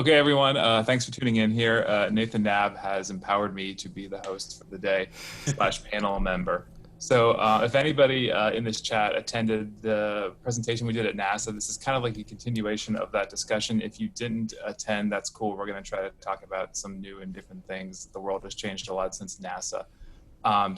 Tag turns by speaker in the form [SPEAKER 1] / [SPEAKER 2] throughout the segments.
[SPEAKER 1] Okay, everyone, thanks for tuning in here. Nathan Nab has empowered me to be the host for the day slash panel member. So if anybody in this chat attended the presentation we did at NASA, this is kind of like a continuation of that discussion. If you didn't attend, that's cool. We're going to try to talk about some new and different things. The world has changed a lot since NASA.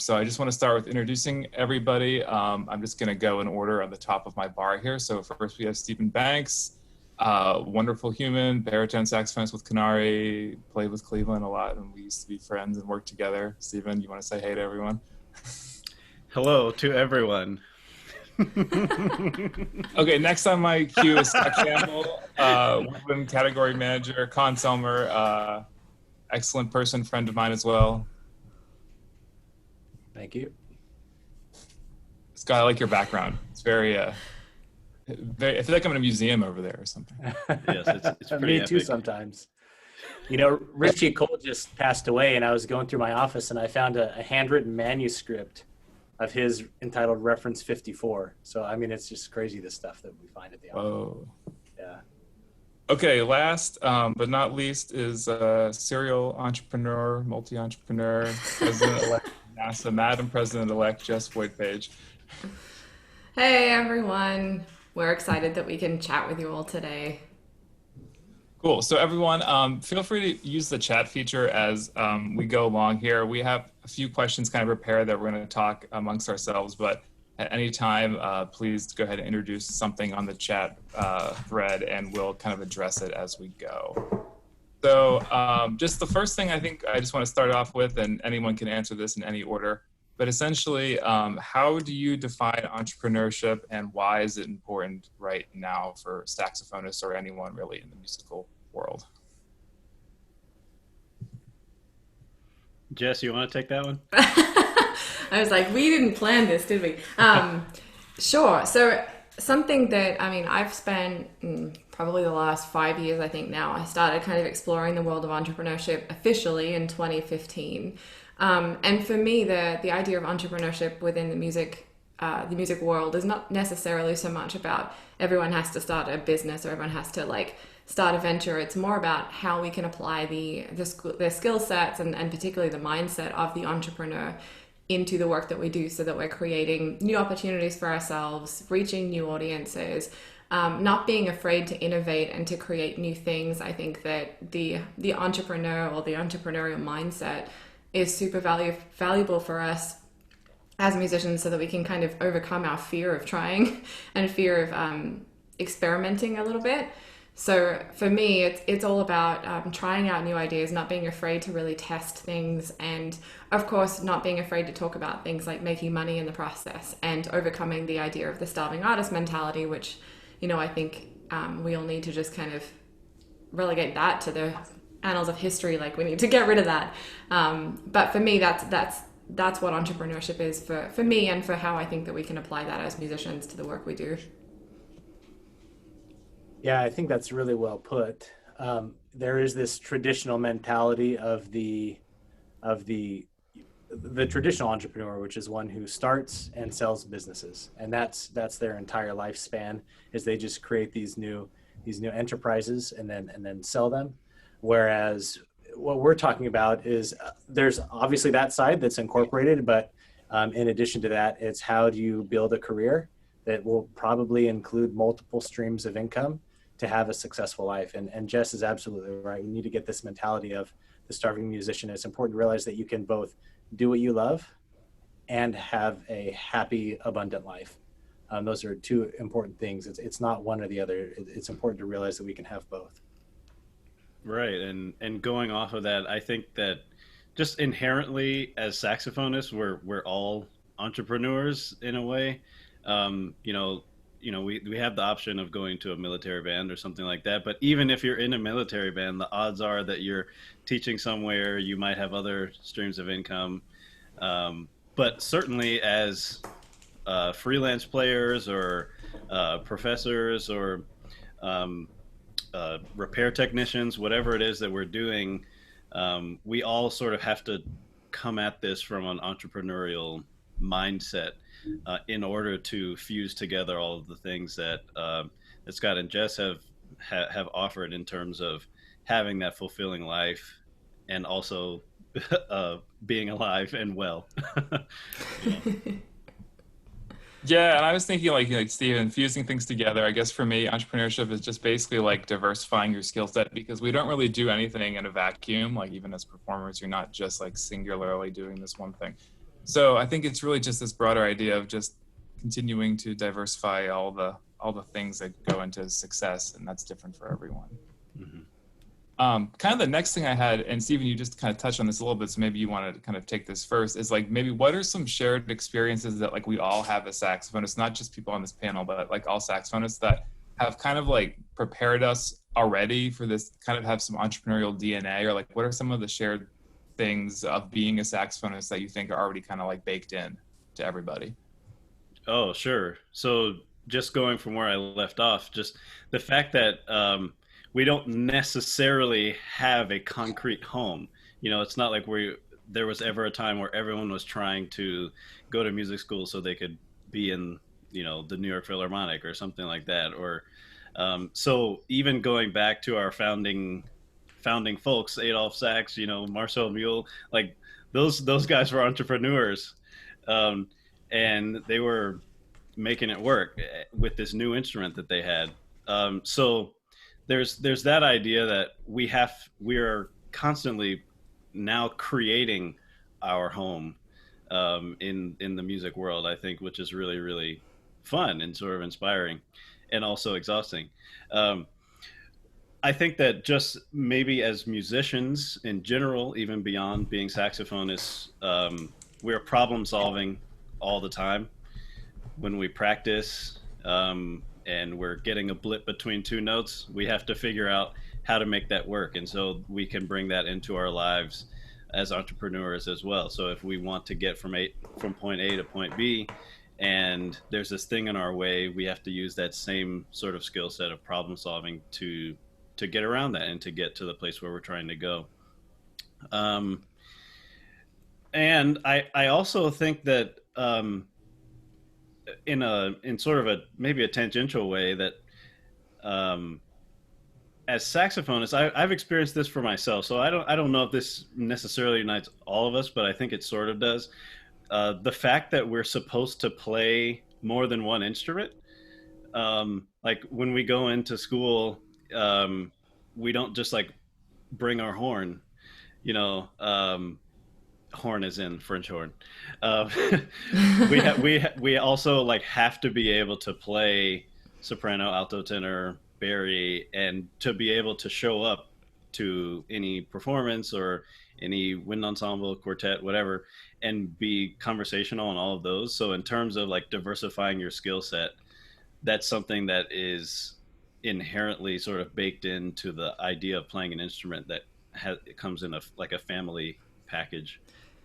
[SPEAKER 1] So I just want to start with introducing everybody. I'm just going to go in order on the top of my bar here. So first we have Stephen Banks. Wonderful human, baritone saxophonist with Canary, played with Cleveland a lot, and we used to be friends and work together. Stephen, you want to say hey to everyone?
[SPEAKER 2] Hello to everyone.
[SPEAKER 1] Okay, next on my queue is Scott Campbell, woodwind category manager, consulmer, excellent person, friend of mine as well.
[SPEAKER 3] Thank you.
[SPEAKER 1] Scott, I like your background. It's very, I feel like I'm in a museum over there or something.
[SPEAKER 2] Yes, it's pretty
[SPEAKER 3] Me
[SPEAKER 2] epic.
[SPEAKER 3] too sometimes. You know, Richie Cole just passed away, and I was going through my office, and I found a handwritten manuscript of his entitled Reference 54. So, I mean, it's just crazy, the stuff that we find at the office.
[SPEAKER 1] Whoa.
[SPEAKER 3] Yeah.
[SPEAKER 1] Okay, last but not least is serial entrepreneur, multi-entrepreneur, president-elect NASA, Madam President-elect Jess Voigt.
[SPEAKER 4] Hey everyone, we're excited that we can chat with you all today.
[SPEAKER 1] Cool. So everyone, feel free to use the chat feature as we go along here. We have a few questions kind of prepared that we're going to talk amongst ourselves, but at any time, please go ahead and introduce something on the chat thread and we'll kind of address it as we go. So just the first thing I think I just want to start off with, and anyone can answer this in any order, but essentially, how do you define entrepreneurship and why is it important right now for saxophonists or anyone really in the musical world?
[SPEAKER 2] Jess, you want to take that one?
[SPEAKER 4] I was like, we didn't plan this, did we? Sure. So something that, I mean, I've spent probably the last 5 years, I think now, I started kind of exploring the world of entrepreneurship officially in 2015. And for me, the idea of entrepreneurship within the music world is not necessarily so much about everyone has to start a business or everyone has to like start a venture. It's more about how we can apply their skill sets and particularly the mindset of the entrepreneur into the work that we do so that we're creating new opportunities for ourselves, reaching new audiences, not being afraid to innovate and to create new things. I think that the entrepreneur or the entrepreneurial mindset is super valuable for us as musicians so that we can kind of overcome our fear of trying and fear of experimenting a little bit. So for me, it's all about trying out new ideas, not being afraid to really test things, and of course not being afraid to talk about things like making money in the process and overcoming the idea of the starving artist mentality, which, you know, I think we all need to just kind of relegate that to the annals of history. Like, we need to get rid of that. But for me, that's what entrepreneurship is for me, and for how I think that we can apply that as musicians to the work we do.
[SPEAKER 3] Yeah, I think that's really well put. There is this traditional mentality of the traditional entrepreneur, which is one who starts and sells businesses, and that's their entire lifespan. Is they just create these new enterprises and then sell them. Whereas what we're talking about is there's obviously that side that's incorporated, but in addition to that, it's how do you build a career that will probably include multiple streams of income to have a successful life. And Jess is absolutely right. We need to get this mentality of the starving musician. It's important to realize that you can both do what you love and have a happy, abundant life. Those are two important things. It's not one or the other. It's important to realize that we can have both.
[SPEAKER 2] Right, and going off of that, I think that just inherently as saxophonists, we're all entrepreneurs in a way. We have the option of going to a military band or something like that. But even if you're in a military band, the odds are that you're teaching somewhere. You might have other streams of income. But certainly as freelance players or professors or repair technicians, whatever it is that we're doing, we all sort of have to come at this from an entrepreneurial mindset in order to fuse together all of the things that Scott and Jess have have offered in terms of having that fulfilling life and also being alive and well. Yeah.
[SPEAKER 1] Yeah, and I was thinking like Steven, fusing things together. I guess for me, entrepreneurship is just basically like diversifying your skill set because we don't really do anything in a vacuum. Like even as performers, you're not just like singularly doing this one thing. So I think it's really just this broader idea of just continuing to diversify all the things that go into success, and that's different for everyone.
[SPEAKER 2] Mhm.
[SPEAKER 1] Kind of the next thing I had, and Stephen, you just kind of touched on this a little bit, so maybe you want to kind of take this first, is like maybe what are some shared experiences that like we all have as saxophonists, not just people on this panel, but like all saxophonists that have kind of like prepared us already for this, kind of have some entrepreneurial DNA, or like what are some of the shared things of being a saxophonist that you think are already kind of like baked in to everybody?
[SPEAKER 2] Oh, sure. So just going from where I left off, just the fact that we don't necessarily have a concrete home. You know, it's not like there was ever a time where everyone was trying to go to music school so they could be in, you know, the New York Philharmonic or something like that. Or so even going back to our founding folks, Adolf Sachs, you know, Marcel Mule, like those guys were entrepreneurs. Um, and they were making it work with this new instrument that they had. So there's that idea that we are constantly now creating our home in the music world, I think, which is really really fun and sort of inspiring, and also exhausting. Um, I think that just maybe as musicians in general, even beyond being saxophonists, we're problem solving all the time when we practice, and we're getting a blip between two notes. We have to figure out how to make that work, and so we can bring that into our lives as entrepreneurs as well. So if we want to get from point A to point B, and there's this thing in our way, we have to use that same sort of skill set of problem solving to get around that and to get to the place where we're trying to go. And I also think that in sort of a maybe a tangential way that as saxophonists, I've experienced this for myself. So I don't know if this necessarily unites all of us, but I think it sort of does. The fact that we're supposed to play more than one instrument, like when we go into school, we don't just like bring our horn, you know. Horn is in French horn. Uh, we also like have to be able to play soprano, alto, tenor, bari, and to be able to show up to any performance or any wind ensemble, quartet, whatever, and be conversational on all of those. So in terms of like diversifying your skill set, that's something that is inherently sort of baked into the idea of playing an instrument that it comes in like a family package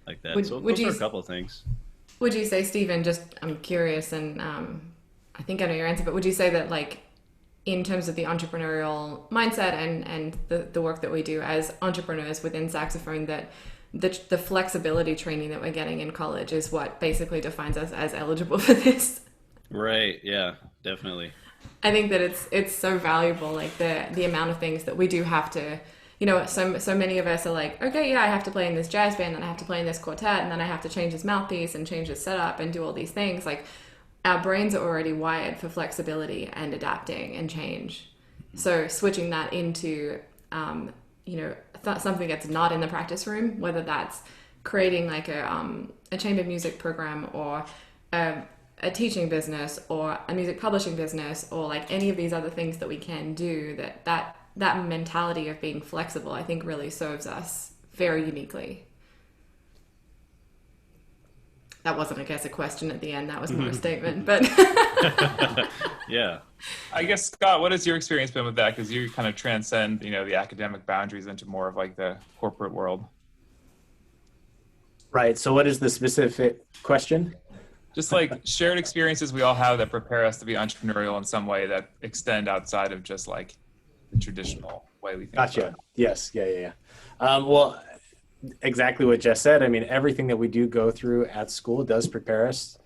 [SPEAKER 2] like that. So those are a couple of things.
[SPEAKER 4] Would you say, Stephen, just I'm curious, and I think I know your answer, but would you say that like in terms of the entrepreneurial mindset and the work that we do as entrepreneurs within saxophone, that the flexibility training that we're getting in college is what basically defines us as eligible for this?
[SPEAKER 2] Right. Yeah, definitely.
[SPEAKER 4] I think that it's so valuable, like the amount of things that we do have to, you know, so many of us are like, okay, yeah, I have to play in this jazz band, and I have to play in this quartet, and then I have to change this mouthpiece and change this setup and do all these things. Like our brains are already wired for flexibility and adapting and change. So switching that into, you know, something that's not in the practice room, whether that's creating like a chamber music program or a teaching business or a music publishing business or like any of these other things that we can do, that mentality of being flexible, I think really serves us very uniquely. That wasn't, I guess, a question at the end. That was more a statement, but
[SPEAKER 2] Yeah.
[SPEAKER 1] I guess, Scott, what has your experience been with that? Because you kind of transcend, you know, the academic boundaries into more of like the corporate world.
[SPEAKER 3] Right. So what is the specific question?
[SPEAKER 1] Just like shared experiences we all have that prepare us to be entrepreneurial in some way that extend outside of just like the traditional way we think.
[SPEAKER 3] Gotcha.
[SPEAKER 1] About it.
[SPEAKER 3] Yes. Yeah. Well, exactly what Jess said. I mean, everything that we do go through at school does prepare us.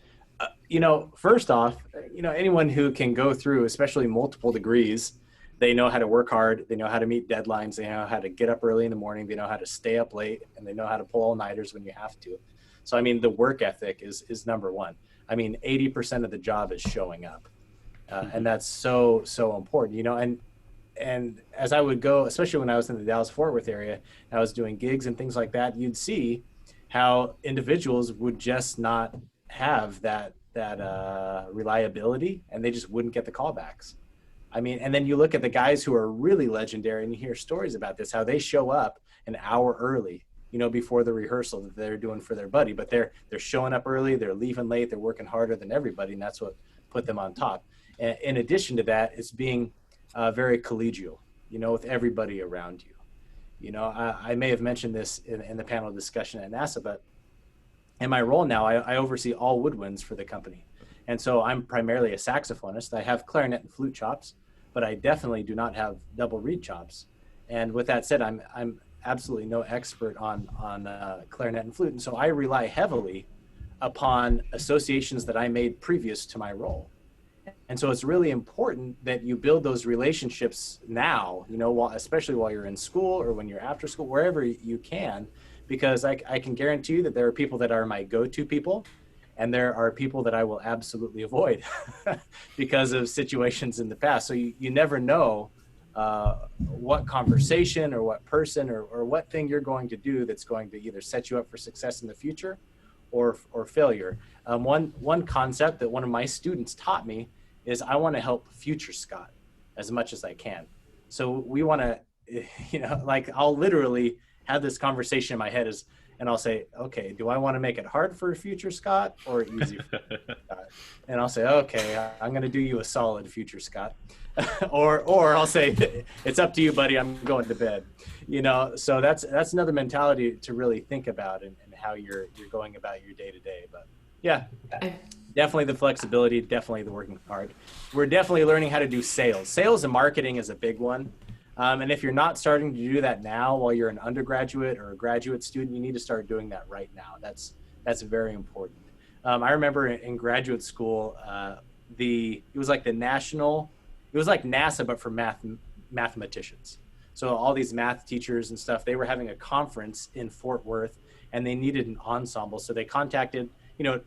[SPEAKER 3] You know, first off, you know, anyone who can go through, especially multiple degrees, They know how to work hard. They know how to meet deadlines. They know how to get up early in the morning. They know how to stay up late, and they know how to pull all-nighters when you have to. So, I mean, the work ethic is number one. I mean, 80% of the job is showing up. And that's so important, you know, and as I would go, especially when I was in the Dallas-Fort Worth area, I was doing gigs and things like that, you'd see how individuals would just not have that reliability, and they just wouldn't get the callbacks. I mean, and then you look at the guys who are really legendary, and you hear stories about this, how they show up an hour early, you know, before the rehearsal that they're doing for their buddy, but they're showing up early, they're leaving late, they're working harder than everybody, and that's what put them on top. And in addition to that, it's being very collegial, you know, with everybody around you. You know, I may have mentioned this in the panel discussion at NASA, but in my role now, I oversee all woodwinds for the company. And so I'm primarily a saxophonist. I have clarinet and flute chops, but I definitely do not have double reed chops. And with that said, I'm absolutely no expert on clarinet and flute. And so I rely heavily upon associations that I made previous to my role. And so it's really important that you build those relationships now, you know, especially while you're in school or when you're after school, wherever you can, because I can guarantee you that there are people that are my go-to people, and there are people that I will absolutely avoid because of situations in the past. So you never know what conversation or what person or what thing you're going to do that's going to either set you up for success in the future or failure. One concept that one of my students taught me is I want to help future Scott as much as I can. So we want to, you know, like I'll literally have this conversation in my head and I'll say, okay, do I want to make it hard for future Scott or easy for Scott? And I'll say, okay, I'm going to do you a solid, future Scott. or I'll say, it's up to you, buddy. I'm going to bed. You know, so that's another mentality to really think about and how you're going about your day to day. But yeah, definitely the flexibility, definitely the working hard. We're definitely learning how to do sales. Sales and marketing is a big one. And if you're not starting to do that now while you're an undergraduate or a graduate student, you need to start doing that right now. That's very important. I remember in graduate school, it was like NASA, but for mathematicians. So all these math teachers and stuff, they were having a conference in Fort Worth and they needed an ensemble. So they contacted, you know,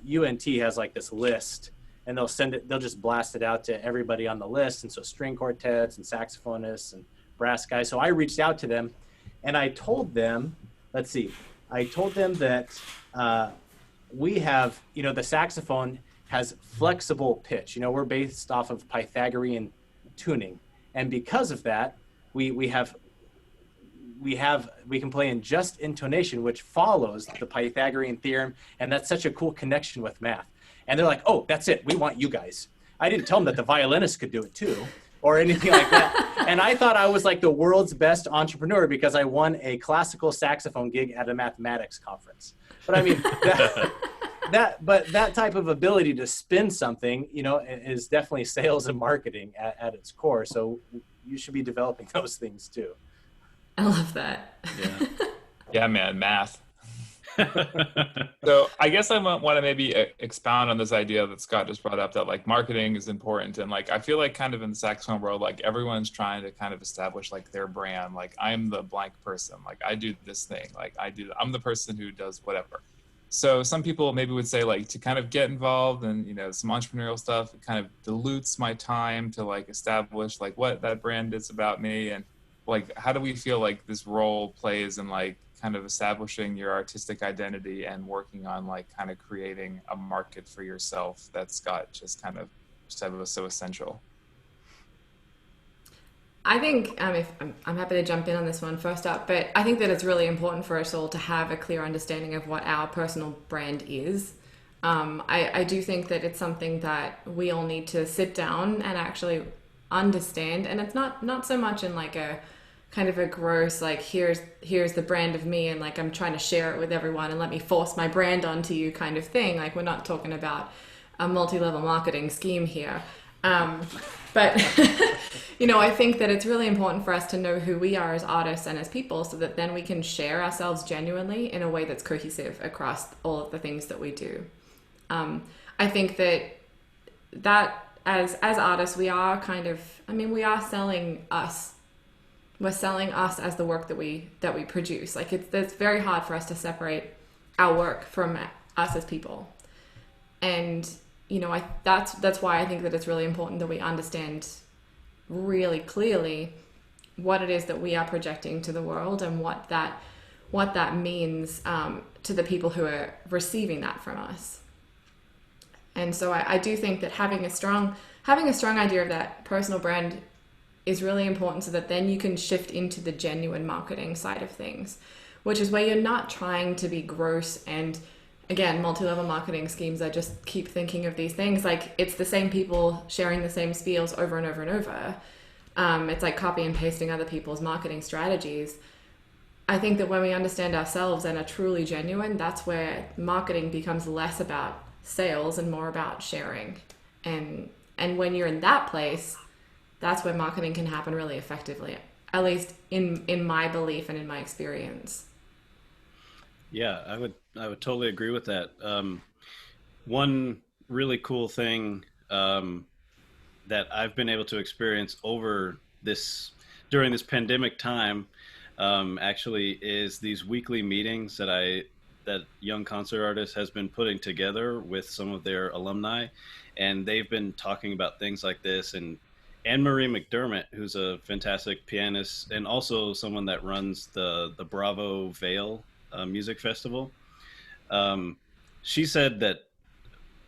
[SPEAKER 3] UNT has like this list, and they'll just blast it out to everybody on the list. And so string quartets and saxophonists and brass guys. So I reached out to them and I told them that we have, you know, the saxophone has flexible pitch. You know, we're based off of Pythagorean tuning. And because of that, we can play in just intonation, which follows the Pythagorean theorem. And that's such a cool connection with math. And they're like, oh, that's it. We want you guys. I didn't tell them that the violinist could do it too or anything like that. And I thought I was like the world's best entrepreneur because I won a classical saxophone gig at a mathematics conference. But I mean, that type of ability to spin something, you know, is definitely sales and marketing at its core. So you should be developing those things too.
[SPEAKER 4] I love that.
[SPEAKER 2] Yeah,
[SPEAKER 1] yeah, man, math. So I guess I want to maybe expound on this idea that Scott just brought up, that like marketing is important. And like, I feel like kind of in the saxophone world, like everyone's trying to kind of establish like their brand. Like I'm the blank person, like I do this thing, like I'm the person who does whatever. So some people maybe would say like to kind of get involved in, you know, some entrepreneurial stuff, it kind of dilutes my time to like establish like what that brand is about me. And like, how do we feel like this role plays in like kind of establishing your artistic identity and working on like kind of creating a market for yourself that Scott just kind of said was so essential?
[SPEAKER 4] I think I'm happy to jump in on this one first up, but I think that it's really important for us all to have a clear understanding of what our personal brand is. I do think that it's something that we all need to sit down and actually understand, and it's not so much in like a kind of a gross like here's the brand of me and like I'm trying to share it with everyone and let me force my brand onto you kind of thing. Like we're not talking about a multi-level marketing scheme here. But you know, I think that it's really important for us to know who we are as artists and as people, so that then we can share ourselves genuinely in a way that's cohesive across all of the things that we do. I think that as artists, we are kind of, I mean, we are selling us. We're selling us as the work that we produce. Like it's very hard for us to separate our work from us as people. And you know, that's why I think that it's really important that we understand really clearly what it is that we are projecting to the world and what that means to the people who are receiving that from us. And so I do think that having a strong idea of that personal brand is really important, so that then you can shift into the genuine marketing side of things, which is where you're not trying to be gross. And again, multi-level marketing schemes, I just keep thinking of these things like it's the same people sharing the same spiels over and over and over. It's like copy and pasting other people's marketing strategies. I think that when we understand ourselves and are truly genuine, that's where marketing becomes less about sales and more about sharing. And when you're in that place, that's where marketing can happen really effectively, at least in my belief and in my experience.
[SPEAKER 2] Yeah, I would totally agree with that. One really cool thing that I've been able to experience during this pandemic time, actually, is these weekly meetings that Young Concert Artists has been putting together with some of their alumni, and they've been talking about things like this. And Anne-Marie McDermott, who's a fantastic pianist and also someone that runs the Bravo Vale Music Festival, she said that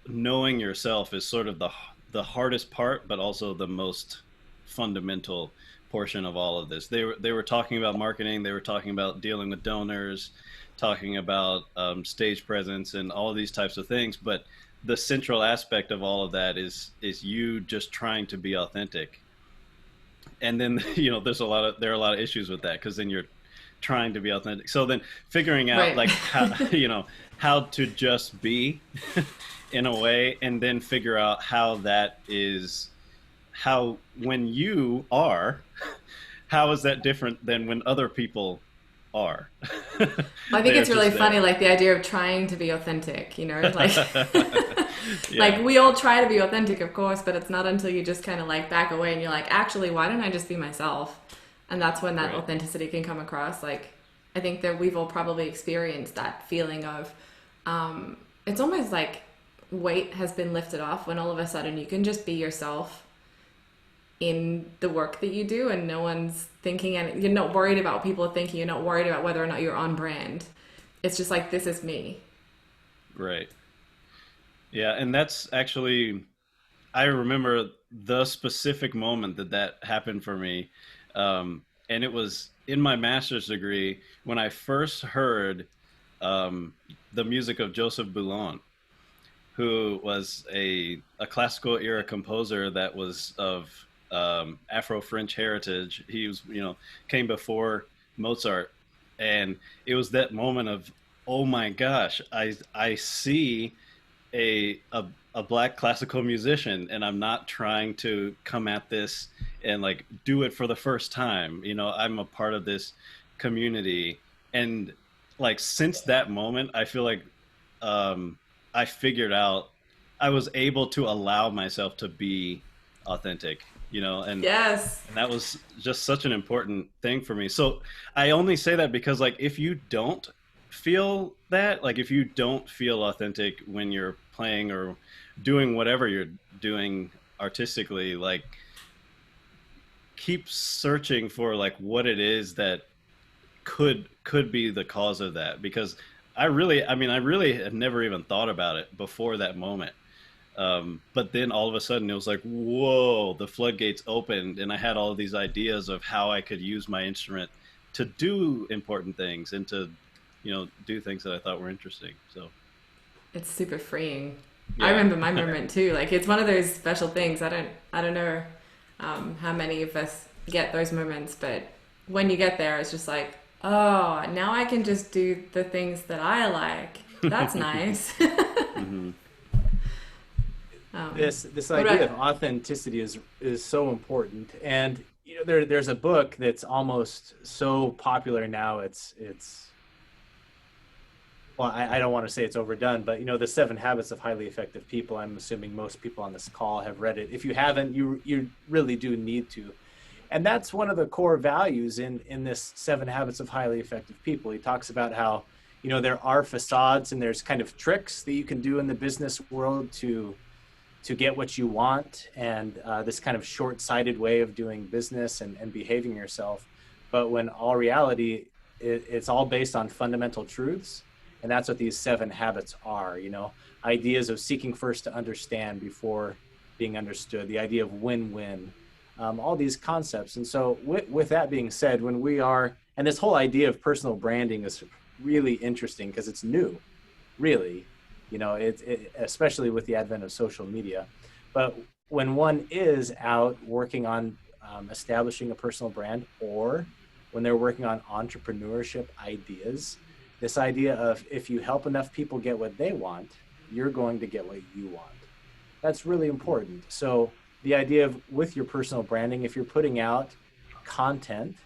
[SPEAKER 2] knowing yourself is sort of the hardest part, but also the most fundamental portion of all of this. They were talking about marketing, they were talking about dealing with donors, talking about stage presence and all of these types of things, but the central aspect of all of that is you just trying to be authentic. And then you know there are a lot of issues with that, because then you're trying to be authentic. So then figuring out
[SPEAKER 4] Right.
[SPEAKER 2] like how to just be in a way, and then figure out how when you are, how is that different than when other people are?
[SPEAKER 4] I think it's really funny, like the idea of trying to be authentic, you know, like
[SPEAKER 2] Yeah.
[SPEAKER 4] like we all try to be authentic, of course, but it's not until you just kind of like back away and you're like, actually, why don't I just be myself? And that's when that
[SPEAKER 2] Right.
[SPEAKER 4] authenticity can come across. Like, I think that we've all probably experienced that feeling of, it's almost like weight has been lifted off when all of a sudden you can just be yourself in the work that you do, and no one's thinking, and you're not worried about what people are thinking. You're not worried about whether or not you're on brand. It's just like, this is me.
[SPEAKER 2] Right. Yeah, and that's actually, I remember the specific moment that happened for me, and it was in my master's degree when I first heard the music of Joseph Boulon, who was a classical era composer that was of Afro-French heritage. He was, came before Mozart, and it was that moment of, oh my gosh, I see a black classical musician, and I'm not trying to come at this and like do it for the first time. I'm a part of this community, and like since that moment, I feel like I figured out, I was able to allow myself to be authentic, and
[SPEAKER 4] Yes.
[SPEAKER 2] and that was just such an important thing for me. So I only say that because like if you don't feel that, like if you don't feel authentic when you're playing or doing whatever you're doing artistically, like keep searching for like what it is that could be the cause of that, because I really had never even thought about it before that moment. But then all of a sudden it was like, whoa, the floodgates opened, and I had all of these ideas of how I could use my instrument to do important things and to, do things that I thought were interesting. So
[SPEAKER 4] It's super freeing.
[SPEAKER 2] Yeah.
[SPEAKER 4] I remember my moment too. Like, it's one of those special things. I don't know how many of us get those moments, but when you get there, it's just like, oh, now I can just do the things that I like. That's nice.
[SPEAKER 2] Mhm.
[SPEAKER 3] This
[SPEAKER 4] What
[SPEAKER 3] idea
[SPEAKER 4] about-
[SPEAKER 3] of authenticity is so important. And there's a book that's almost so popular now, it's well, I don't want to say it's overdone, but the 7 Habits of Highly Effective People, I'm assuming most people on this call have read it. If you haven't, you really do need to. And that's one of the core values in this 7 Habits of Highly Effective People. He talks about how, there are facades and there's kind of tricks that you can do in the business world to get what you want, and this kind of short-sighted way of doing business and behaving yourself. But when all reality, it's all based on fundamental truths. And that's what these 7 habits are, ideas of seeking first to understand before being understood, the idea of win-win, all these concepts. And so with that being said, when we are, and this whole idea of personal branding is really interesting because it's new, really, especially with the advent of social media. But when one is out working on establishing a personal brand, or when they're working on entrepreneurship ideas, this idea of if you help enough people get what they want, you're going to get what you want. That's really important. So the idea of with your personal branding, if you're putting out content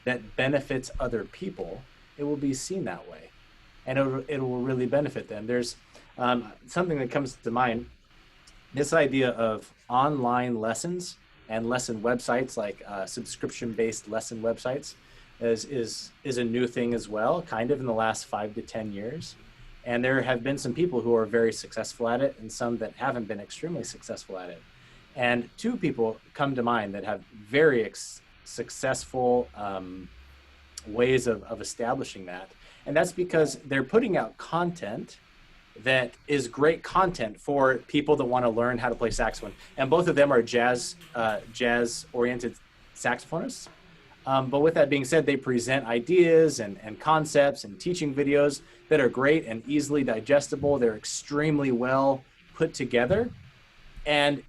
[SPEAKER 3] that benefits other people, it will be seen that way. And it will really benefit them. There's something that comes to mind, this idea of online lessons and lesson websites, like subscription-based lesson websites, is a new thing as well, kind of in the last 5 to 10 years. And there have been some people who are very successful at it and some that haven't been extremely successful at it. And 2 people come to mind that have very successful ways of establishing that. And that's because they're putting out content that is great content for people that want to learn how to play saxophone. And both of them are jazz-oriented saxophonists. But with that being said, they present ideas and concepts and teaching videos that are great and easily digestible. They're extremely well put together, and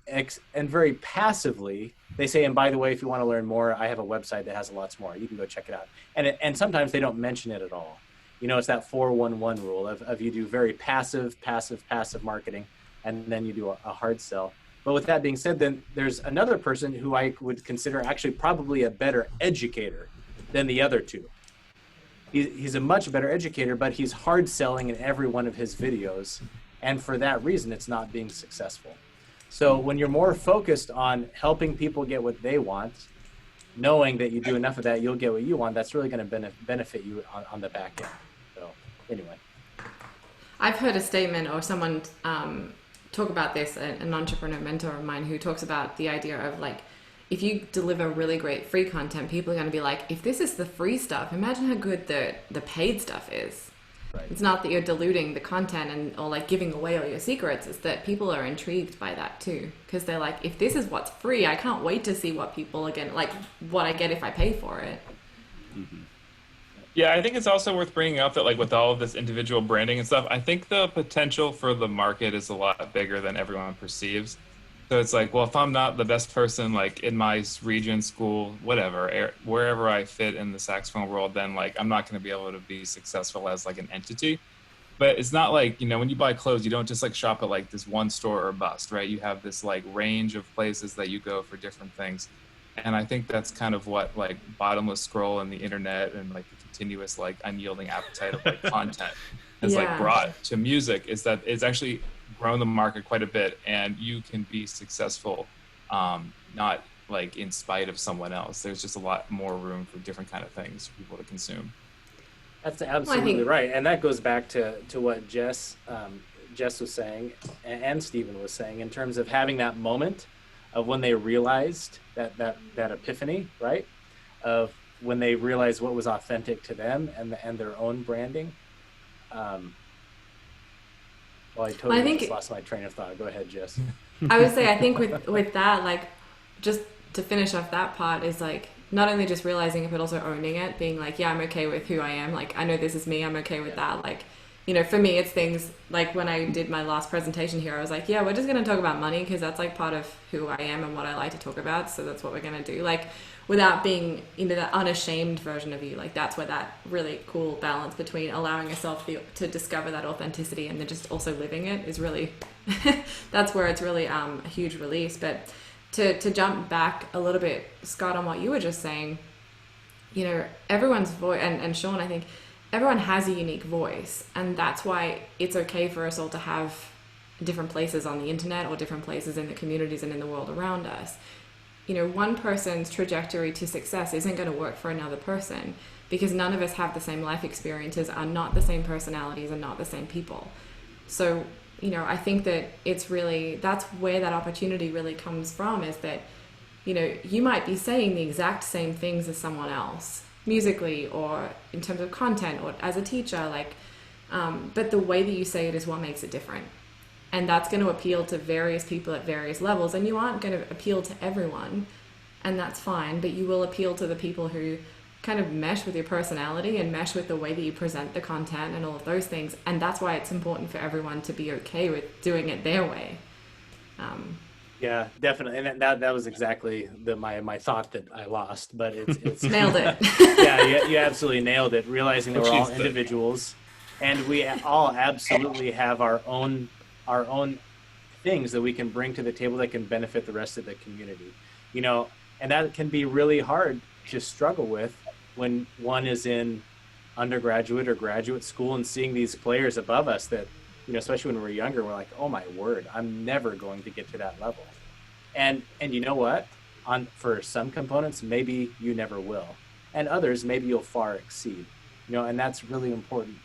[SPEAKER 3] very passively, they say, and by the way, if you want to learn more, I have a website that has lots more. You can go check it out. And sometimes they don't mention it at all. It's that 4-1-1 rule of you do very passive marketing, and then you do a hard sell. But with that being said, then there's another person who I would consider actually probably a better educator than the other 2. He's a much better educator, but he's hard selling in every one of his videos. And for that reason, it's not being successful. So when you're more focused on helping people get what they want, knowing that you do enough of that, you'll get what you want, that's really going to benefit you on the back end. So anyway.
[SPEAKER 4] I've heard a statement or someone talk about this, an entrepreneur mentor of mine who talks about the idea of like, if you deliver really great free content, people are going to be like, if this is the free stuff, imagine how good the paid stuff is. Right. It's not that you're diluting the content or like giving away all your secrets. It's that people are intrigued by that too. Because they're like, if this is what's free, I can't wait to see what people are getting, like what I get if I pay for it.
[SPEAKER 1] Mm-hmm. Yeah, I think it's also worth bringing up that like with all of this individual branding and stuff, I think the potential for the market is a lot bigger than everyone perceives. So it's like, well, if I'm not the best person like in my region, school, whatever, wherever I fit in the saxophone world, then like I'm not going to be able to be successful as like an entity. But it's not like, when you buy clothes, you don't just like shop at like this one store or bust, right? You have this like range of places that you go for different things. And I think that's kind of what like bottomless scroll and the internet and like the continuous like unyielding appetite of like content has like brought to music, is that it's actually grown the market quite a bit, and you can be successful not like in spite of someone else. There's just a lot more room for different kind of things for people to consume.
[SPEAKER 3] That's absolutely right. And that goes back to what Jess was saying and Stephen was saying in terms of having that moment of when they realized that epiphany, right? Of when they realized what was authentic to them and their own branding. Well, I totally just lost my train of thought. Go ahead, Jess.
[SPEAKER 4] I would say, I think with that, like, just to finish off that part is like, not only just realizing it, but also owning it, being like, yeah, I'm okay with who I am. Like, I know this is me. I'm okay with that. Like, for me, it's things like when I did my last presentation here, I was like, yeah, we're just going to talk about money because that's like part of who I am and what I like to talk about. So that's what we're going to do. Like, without being that unashamed version of you. Like, that's where that really cool balance between allowing yourself to discover that authenticity and then just also living it is really, that's where it's really a huge release. But to jump back a little bit, Scott, on what you were just saying, everyone's voice, and Sean, I think, everyone has a unique voice, and that's why it's okay for us all to have different places on the internet or different places in the communities and in the world around us. You know, one person's trajectory to success isn't going to work for another person, because none of us have the same life experiences, are not the same personalities, and not the same people. So, you know, I think that it's really, that's where that opportunity really comes from, is that, you know, you might be saying the exact same things as someone else, musically or in terms of content or as a teacher, like, but the way that you say it is what makes it different. And that's going to appeal to various people at various levels, and you aren't going to appeal to everyone, and that's fine, but you will appeal to the people who kind of mesh with your personality and mesh with the way that you present the content and all of those things. And that's why it's important for everyone to be okay with doing it their way.
[SPEAKER 3] Yeah, definitely. And that was exactly my thought that I lost, but it's
[SPEAKER 4] Nailed it.
[SPEAKER 3] Yeah, you absolutely nailed it. Realizing that we're all individuals, and we all absolutely have our own things that we can bring to the table that can benefit the rest of the community. You know, and that can be really hard to struggle with when one is in undergraduate or graduate school and seeing these players above us that, you know, especially when we're younger, we're like, oh my word, I'm never going to get to that level. And you know what? For some components, maybe you never will. And others, maybe you'll far exceed. You know, and that's really important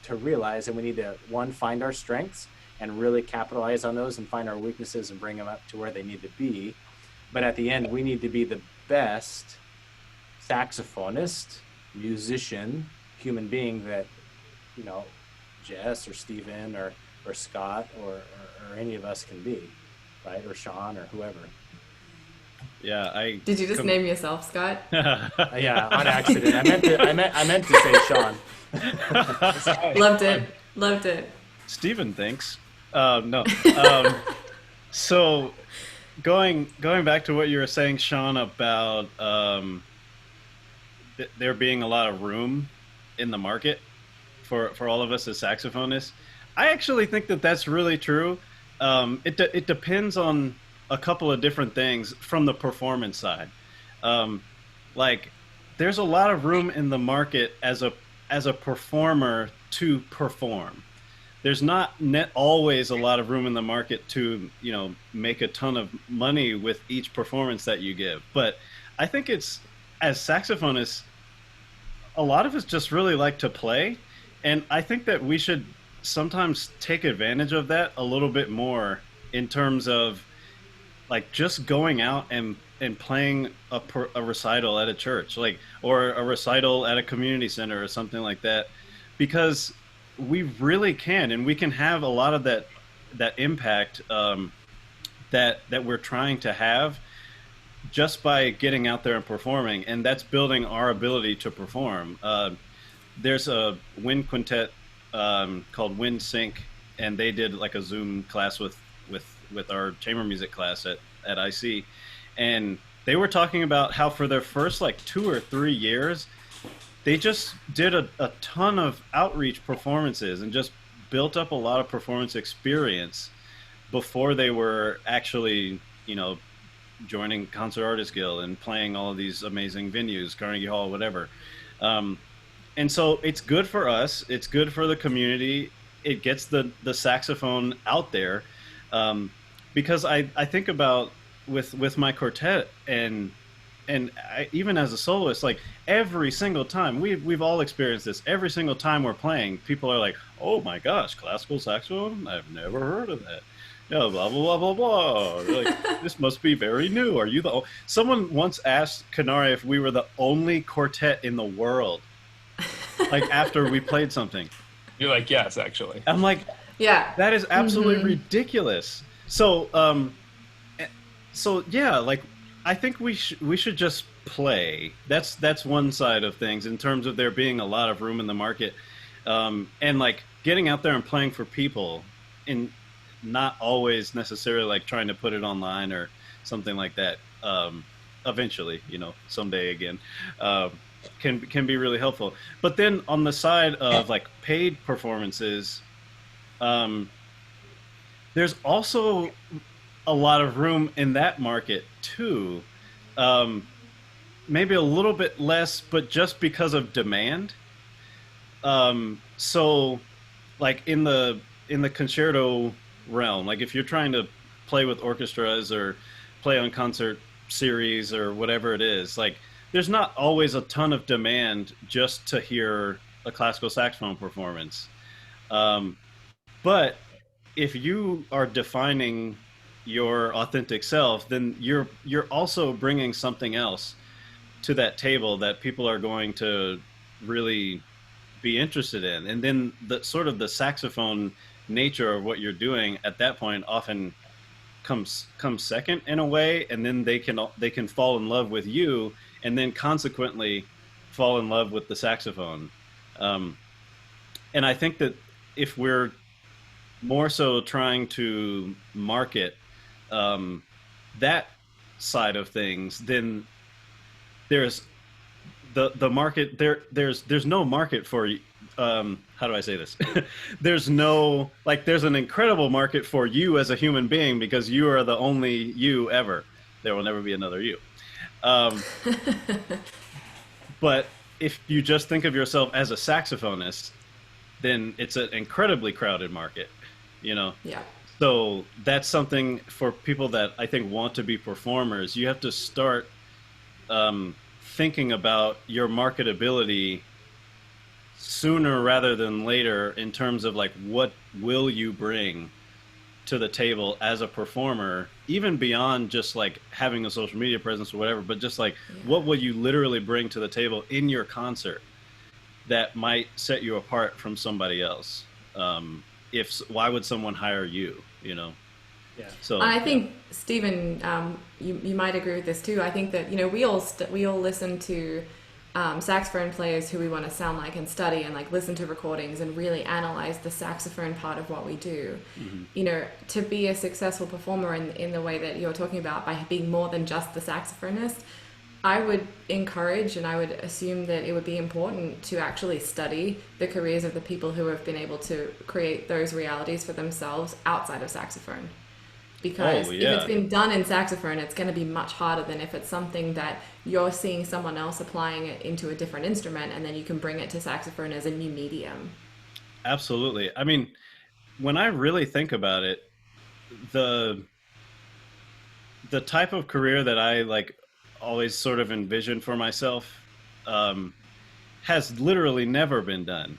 [SPEAKER 3] to realize. And we need to, one, find our strengths and really capitalize on those, and find our weaknesses and bring them up to where they need to be. But at the end, we need to be the best saxophonist, musician, human being that, you know, Jess or Steven or Scott or any of us can be, right? Or Sean or whoever.
[SPEAKER 2] Yeah,
[SPEAKER 4] Did you just name yourself, Scott?
[SPEAKER 3] Yeah, on accident. I meant to say Sean.
[SPEAKER 4] Loved it.
[SPEAKER 2] Steven thinks. No. So going back to what you were saying, Sean, about there being a lot of room in the market for all of us as saxophonists, I actually think that that's really true. It depends on a couple of different things from the performance side. Like, there's a lot of room in the market as a performer to perform. There's not always a lot of room in the market to, you know, make a ton of money with each performance that you give. But I think it's, as saxophonists, a lot of us just really like to play. And I think that we should sometimes take advantage of that a little bit more, in terms of, like, just going out and playing a recital at a church, like, or a recital at a community center or something like that, because we really can, and we can have a lot of that impact that we're trying to have just by getting out there and performing, and that's building our ability to perform. There's a wind quintet called Wind Sync, and they did like a Zoom class with our chamber music class at IC, and they were talking about how for their first like 2 or 3 years, they just did a ton of outreach performances and just built up a lot of performance experience before they were actually, you know, joining Concert Artists Guild and playing all of these amazing venues, Carnegie Hall, whatever. And so it's good for us. It's good for the community. It gets the saxophone out there. Because I think about with my quartet and even as a soloist, like, every single time we've all experienced this, every single time we're playing, people are like, oh my gosh, classical saxophone, I've never heard of that. Yeah, blah blah blah blah blah. Like, this must be very new. Are you someone once asked Kanari if we were the only quartet in the world, like, after we played something.
[SPEAKER 1] You're like, yes, actually.
[SPEAKER 2] I'm like,
[SPEAKER 4] yeah,
[SPEAKER 2] that is absolutely ridiculous. So yeah, like, I think we should just play. That's one side of things, in terms of there being a lot of room in the market, and like getting out there and playing for people, and not always necessarily like trying to put it online or something like that. Eventually, you know, someday again, can be really helpful. But then on the side of like paid performances, there's also a lot of room in that market too. Maybe a little bit less, but just because of demand. So like in the concerto realm, like if you're trying to play with orchestras or play on concert series or whatever it is, like there's not always a ton of demand just to hear a classical saxophone performance. Um, but if you are defining your authentic self, then you're also bringing something else to that table that people are going to really be interested in. And then the sort of the saxophone nature of what you're doing at that point often comes second in a way, and then they can fall in love with you, and then consequently fall in love with the saxophone. Um, and I think that if we're more so trying to market um, that side of things, then there's the market there's no market for how do I say this? There's no, like, there's an incredible market for you as a human being because you are the only you ever. There will never be another you. Um, but if you just think of yourself as a saxophonist, then it's an incredibly crowded market, you know?
[SPEAKER 4] Yeah.
[SPEAKER 2] So that's something for people that I think want to be performers. You have to start thinking about your marketability sooner rather than later in terms of like what will you bring to the table as a performer, even beyond just like having a social media presence or whatever, but just like what will you literally bring to the table in your concert that might set you apart from somebody else. If why would someone hire you, you know?
[SPEAKER 3] Yeah.
[SPEAKER 2] So
[SPEAKER 4] I think Stephen, you might agree with this too. I think that we all listen to saxophone players who we want to sound like and study and like listen to recordings and really analyze the saxophone part of what we do. Mm-hmm. To be a successful performer in the way that you're talking about, by being more than just the saxophonist, I would encourage and I would assume that it would be important to actually study the careers of the people who have been able to create those realities for themselves outside of saxophone. Because if it's been done in saxophone, it's going to be much harder than if it's something that you're seeing someone else applying it into a different instrument, and then you can bring it to saxophone as a new medium.
[SPEAKER 2] Absolutely. I mean, when I really think about it, the type of career that I like always sort of envisioned for myself has literally never been done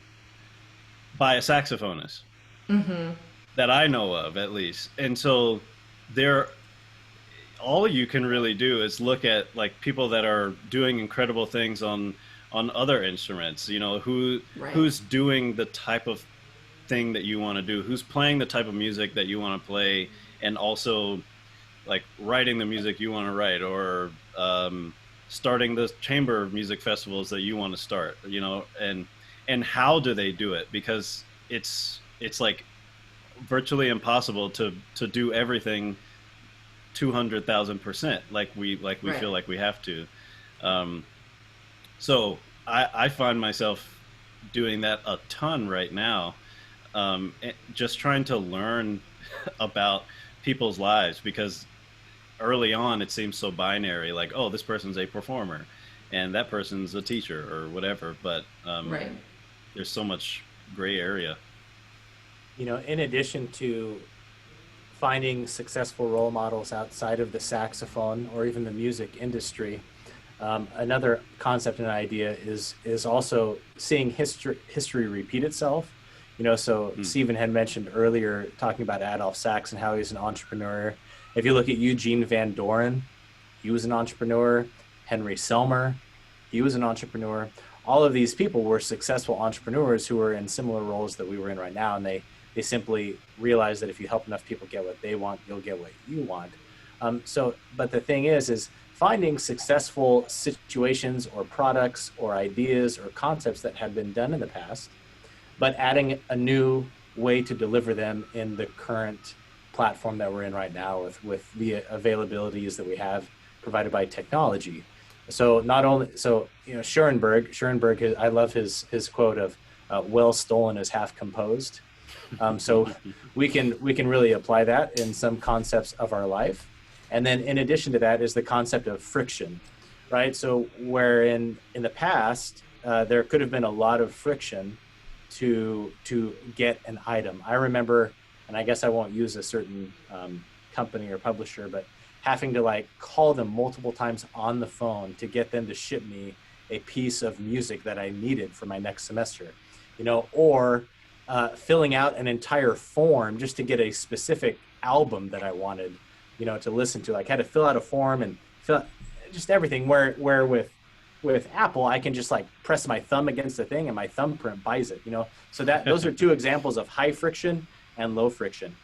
[SPEAKER 2] by a saxophonist. Mm-hmm. That I know of, at least. And so all you can really do is look at like people that are doing incredible things on other instruments, who's doing the type of thing that you want to do, who's playing the type of music that you want to play, and also like writing the music you want to write, or starting the chamber music festivals that you want to start, and how do they do it? Because it's like virtually impossible to do everything 200,000% like we right. feel like we have to. So I find myself doing that a ton right now, just trying to learn about people's lives, because early on it seems so binary, like, oh, this person's a performer and that person's a teacher or whatever, but right. There's so much gray area.
[SPEAKER 3] In addition to finding successful role models outside of the saxophone or even the music industry, another concept and idea is also seeing history repeat itself. Stephen had mentioned earlier, talking about Adolph Sax and how he's an entrepreneur. If you look at Eugene Van Doren, he was an entrepreneur. Henry Selmer, he was an entrepreneur. All of these people were successful entrepreneurs who were in similar roles that we were in right now, and they simply realize that if you help enough people get what they want, you'll get what you want. But the thing is finding successful situations or products or ideas or concepts that have been done in the past, but adding a new way to deliver them in the current platform that we're in right now with the availabilities that we have provided by technology. So Schoenberg, I love his quote of well stolen is half composed. So we can really apply that in some concepts of our life. And then in addition to that is the concept of friction, right? So where in the past, there could have been a lot of friction to get an item. I remember, and I guess I won't use a certain company or publisher, but having to like call them multiple times on the phone to get them to ship me a piece of music that I needed for my next semester, or filling out an entire form just to get a specific album that I wanted, to listen to. Like, I had to fill out a form and fill out just everything. Where with Apple, I can just like press my thumb against the thing and my thumbprint buys it. So those are two examples of high friction and low friction.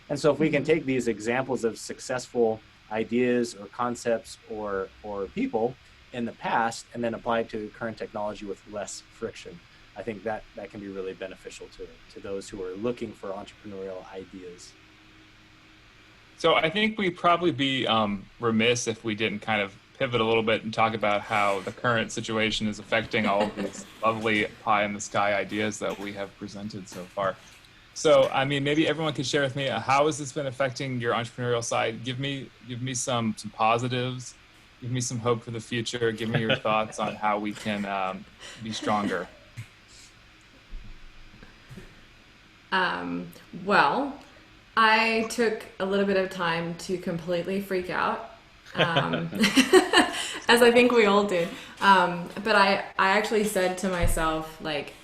[SPEAKER 3] And so if we can take these examples of successful ideas or concepts or people in the past and then apply it to current technology with less friction, I think that can be really beneficial to those who are looking for entrepreneurial ideas.
[SPEAKER 1] So I think we'd probably be remiss if we didn't kind of pivot a little bit and talk about how the current situation is affecting all of these lovely pie in the sky ideas that we have presented so far. So, I mean, maybe everyone could share with me, how has this been affecting your entrepreneurial side? Give me some positives, give me some hope for the future, give me your thoughts on how we can be stronger.
[SPEAKER 4] Well, I took a little bit of time to completely freak out, as I think we all did. But I actually said to myself, like,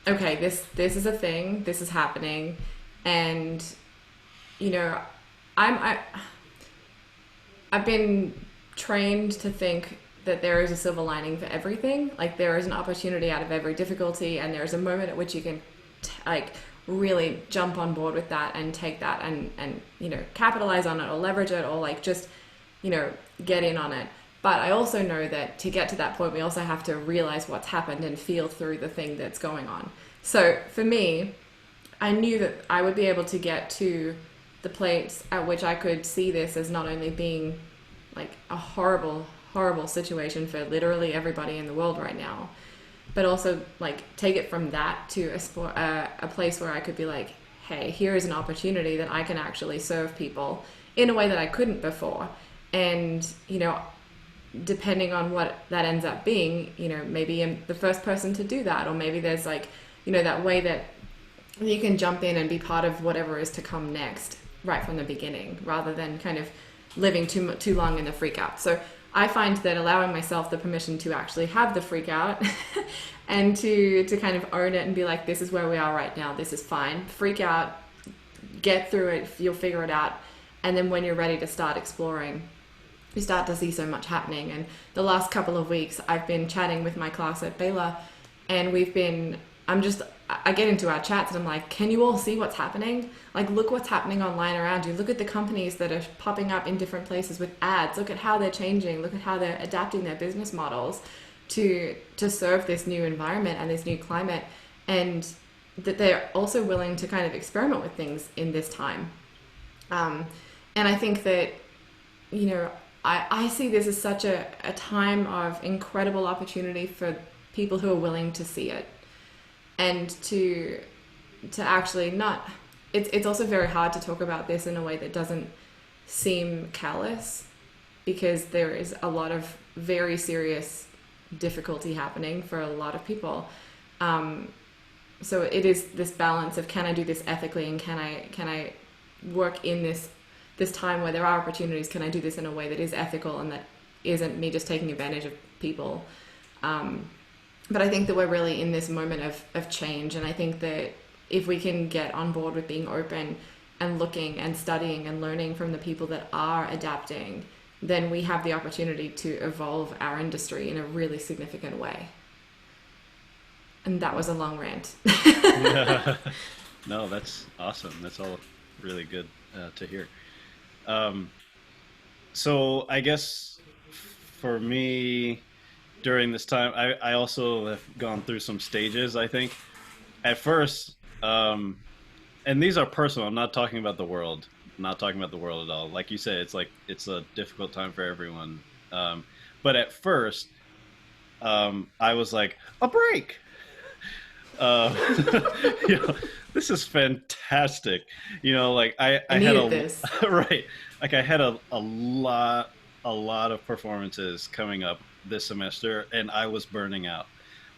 [SPEAKER 4] okay, this is a thing, this is happening, and I've been trained to think that there is a silver lining for everything. Like, there is an opportunity out of every difficulty, and there's a moment at which you can really jump on board with that and take that and capitalize on it or leverage it or like just get in on it. But I also know that to get to that point, we also have to realize what's happened and feel through the thing that's going on. So for me, I knew that I would be able to get to the place at which I could see this as not only being like a horrible, horrible situation for literally everybody in the world right now, but also like take it from that to a place where I could be like, hey, here is an opportunity that I can actually serve people in a way that I couldn't before. And, depending on what that ends up being, maybe I'm the first person to do that, or maybe there's like, that way that you can jump in and be part of whatever is to come next right from the beginning, rather than kind of living too long in the freak out. So I find that allowing myself the permission to actually have the freak out and to kind of own it and be like, this is where we are right now, this is fine, freak out, get through it, you'll figure it out. And then when you're ready to start exploring, you start to see so much happening. And the last couple of weeks, I've been chatting with my class at Baylor, and I get into our chats and I'm like, can you all see what's happening? Like, look what's happening online around you. Look at the companies that are popping up in different places with ads. Look at how they're changing. Look at how they're adapting their business models to serve this new environment and this new climate. And that they're also willing to kind of experiment with things in this time. And I think that, I see this as such a time of incredible opportunity for people who are willing to see it, and to actually not, it's also very hard to talk about this in a way that doesn't seem callous, because there is a lot of very serious difficulty happening for a lot of people. So it is this balance of, can I do this ethically, and can I work in this time where there are opportunities? Can I do this in a way that is ethical and that isn't me just taking advantage of people? But I think that we're really in this moment of change, and I think that if we can get on board with being open and looking and studying and learning from the people that are adapting, then we have the opportunity to evolve our industry in a really significant way. And that was a long rant.
[SPEAKER 2] No, that's awesome. That's all really good to hear. So I guess for me, during this time, I also have gone through some stages, I think. At first, and these are personal, I'm not talking about the world. I'm not talking about the world at all. Like you said, it's a difficult time for everyone. But at first, I was like, a break! This is fantastic. Like I had
[SPEAKER 4] this.
[SPEAKER 2] Right. Like I had a lot of performances coming up this semester, and I was burning out.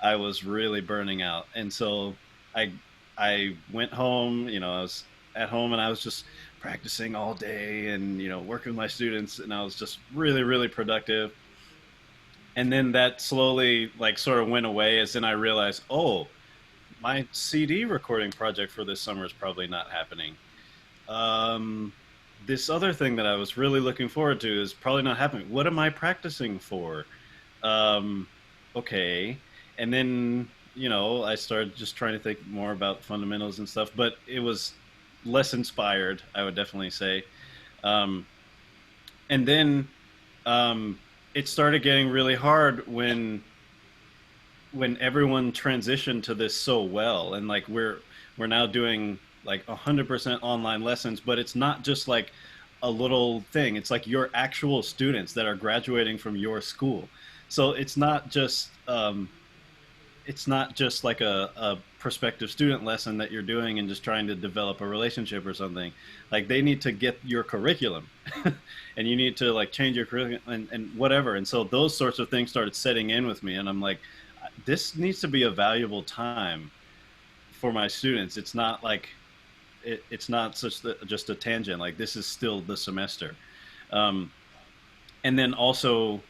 [SPEAKER 2] I was really burning out. And so I went home, I was at home and I was just practicing all day and, working with my students, and I was just really, really productive. And then that slowly like sort of went away as then I realized, oh, my CD recording project for this summer is probably not happening. This other thing that I was really looking forward to is probably not happening. What am I practicing for? Okay. And then, I started just trying to think more about fundamentals and stuff, but it was less inspired, I would definitely say. And then it started getting really hard when everyone transitioned to this so well, and like we're now doing like 100% online lessons, but it's not just like a little thing. It's like your actual students that are graduating from your school. So it's not just like a prospective student lesson that you're doing and just trying to develop a relationship or something. Like they need to get your curriculum and you need to like change your curriculum and whatever. And so those sorts of things started setting in with me, and I'm like, this needs to be a valuable time for my students. It's not like it's not just a tangent. Like this is still the semester. And then also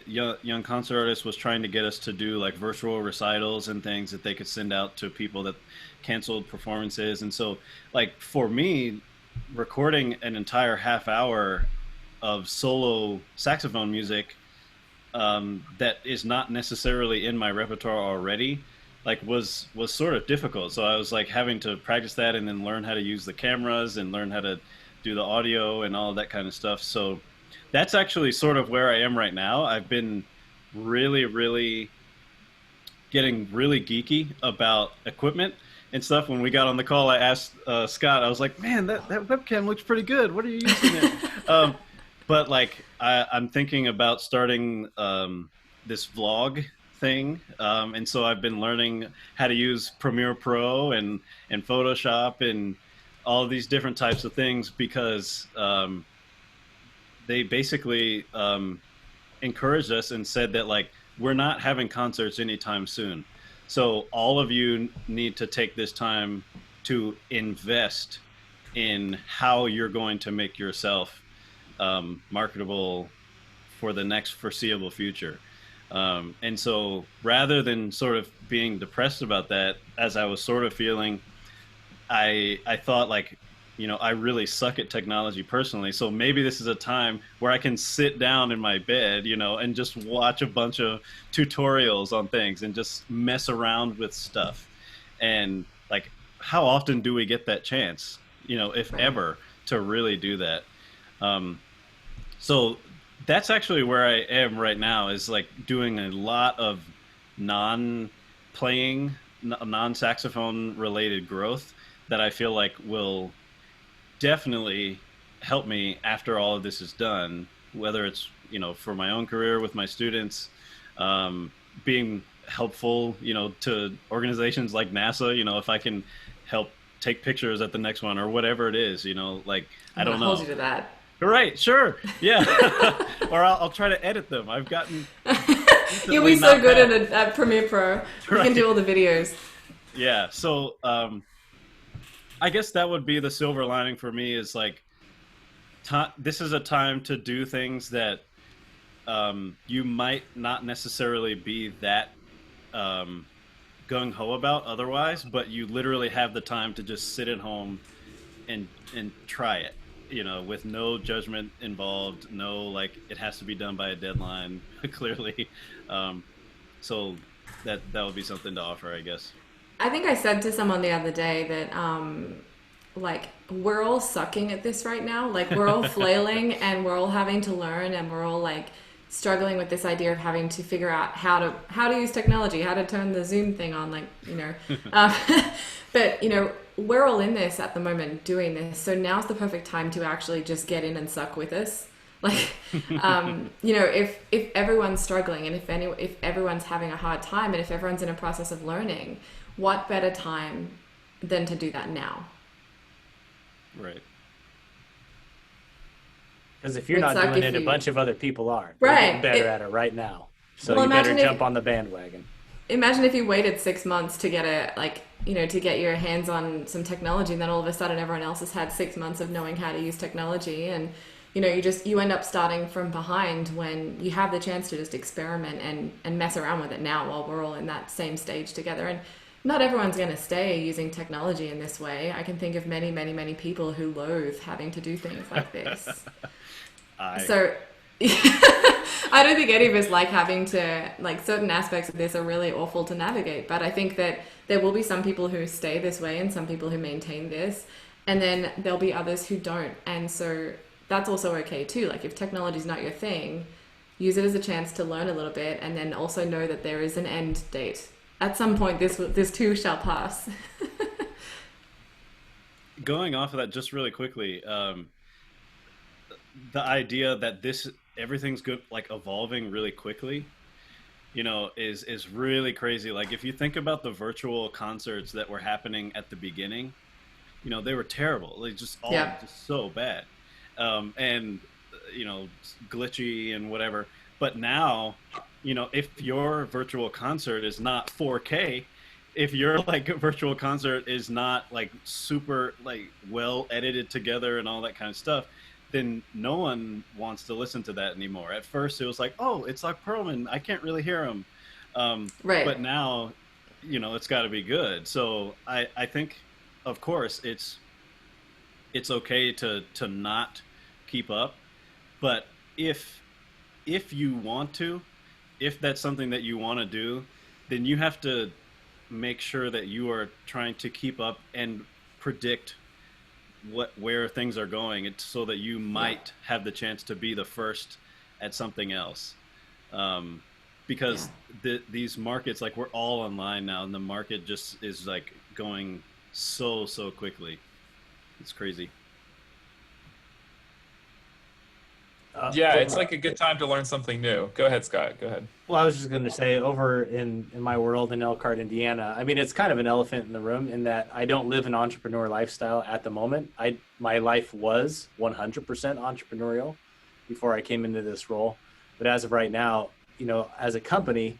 [SPEAKER 2] young concert artist was trying to get us to do like virtual recitals and things that they could send out to people that canceled performances. And so like for me, recording an entire half hour of solo saxophone music that is not necessarily in my repertoire already, like was sort of difficult. So I was like having to practice that and then learn how to use the cameras and learn how to do the audio and all that kind of stuff. So that's actually sort of where I am right now. I've been really, really getting really geeky about equipment and stuff. When we got on the call, I asked Scott, I was like, man, that webcam looks pretty good. What are you using there? But like, I'm thinking about starting this vlog thing. And so I've been learning how to use Premiere Pro and Photoshop and all of these different types of things because they basically encouraged us and said that like, we're not having concerts anytime soon. So all of you need to take this time to invest in how you're going to make yourself marketable for the next foreseeable future. And so rather than sort of being depressed about that, as I was sort of feeling, I thought like, I really suck at technology personally. So maybe this is a time where I can sit down in my bed, and just watch a bunch of tutorials on things and just mess around with stuff. And like, how often do we get that chance, if ever, to really do that? So that's actually where I am right now, is like doing a lot of non-playing, non-saxophone related growth that I feel like will definitely help me after all of this is done, whether it's, for my own career with my students, being helpful, to organizations like NASA, if I can help take pictures at the next one or whatever it is, like, I don't know.
[SPEAKER 4] Hold you to that.
[SPEAKER 2] Right, sure, yeah. Or I'll try to edit them. I've gotten
[SPEAKER 4] You'll be so good at Premiere Pro. You can do all the videos.
[SPEAKER 2] Yeah, so I guess that would be the silver lining for me, is like, this is a time to do things that you might not necessarily be that gung-ho about otherwise, but you literally have the time to just sit at home and try it, with no judgment involved, no like it has to be done by a deadline clearly. So that would be something to offer, I guess.
[SPEAKER 4] I think I said to someone the other day that like, we're all sucking at this right now. Like, we're all flailing and we're all having to learn, and we're all like struggling with this idea of having to figure out how to use technology, how to turn the Zoom thing on, like, but we're all in this at the moment doing this. So now's the perfect time to actually just get in and suck with us. Like, if everyone's struggling, and if everyone's having a hard time, and if everyone's in a process of learning, what better time than to do that now?
[SPEAKER 2] Right.
[SPEAKER 3] Because if you're
[SPEAKER 4] would
[SPEAKER 3] not
[SPEAKER 4] suck
[SPEAKER 3] doing
[SPEAKER 4] if
[SPEAKER 3] it, a
[SPEAKER 4] you-
[SPEAKER 3] bunch of other people are. They're
[SPEAKER 4] Right.
[SPEAKER 3] getting better at it right now. So
[SPEAKER 4] Well,
[SPEAKER 3] you better
[SPEAKER 4] imagine if-
[SPEAKER 3] jump on the bandwagon.
[SPEAKER 4] Imagine if you waited 6 months to get to get your hands on some technology, and then all of a sudden everyone else has had 6 months of knowing how to use technology, and you end up starting from behind when you have the chance to just experiment and mess around with it now while we're all in that same stage together. And not everyone's going to stay using technology in this way. I can think of many, many, many people who loathe having to do things like this. So I don't think any of us like having to, certain aspects of this are really awful to navigate, but I think that there will be some people who stay this way and some people who maintain this, and then there'll be others who don't. And so that's also okay too. Like, if technology is not your thing, use it as a chance to learn a little bit, and then also know that there is an end date. At some point, this too shall pass.
[SPEAKER 2] Going off of that just really quickly, the idea that everything's good, like evolving really quickly, is really crazy. Like, if you think about the virtual concerts that were happening at the beginning, they were terrible. Like, just all just so bad, and glitchy and whatever. But now, if your virtual concert is not 4K, if your virtual concert is not super well edited together and all that kind of stuff, then no one wants to listen to that anymore. At first it was like, oh, it's like Perlman, I can't really hear him.
[SPEAKER 4] Right.
[SPEAKER 2] But now, it's got to be good. So I think, of course, it's okay to not keep up. But if you want to, if that's something that you want to do, then you have to make sure that you are trying to keep up and predict where things are going. It's so that you might have the chance to be the first at something else. Because these markets, we're all online now, and the market just is going so quickly. It's crazy.
[SPEAKER 1] It's like a good time to learn something new. Go ahead, Scott. Go ahead.
[SPEAKER 3] Well, I was just going to say, over in my world in Elkhart, Indiana, I mean, it's kind of an elephant in the room in that I don't live an entrepreneur lifestyle at the moment. My life was 100% entrepreneurial before I came into this role. But as of right now, as a company,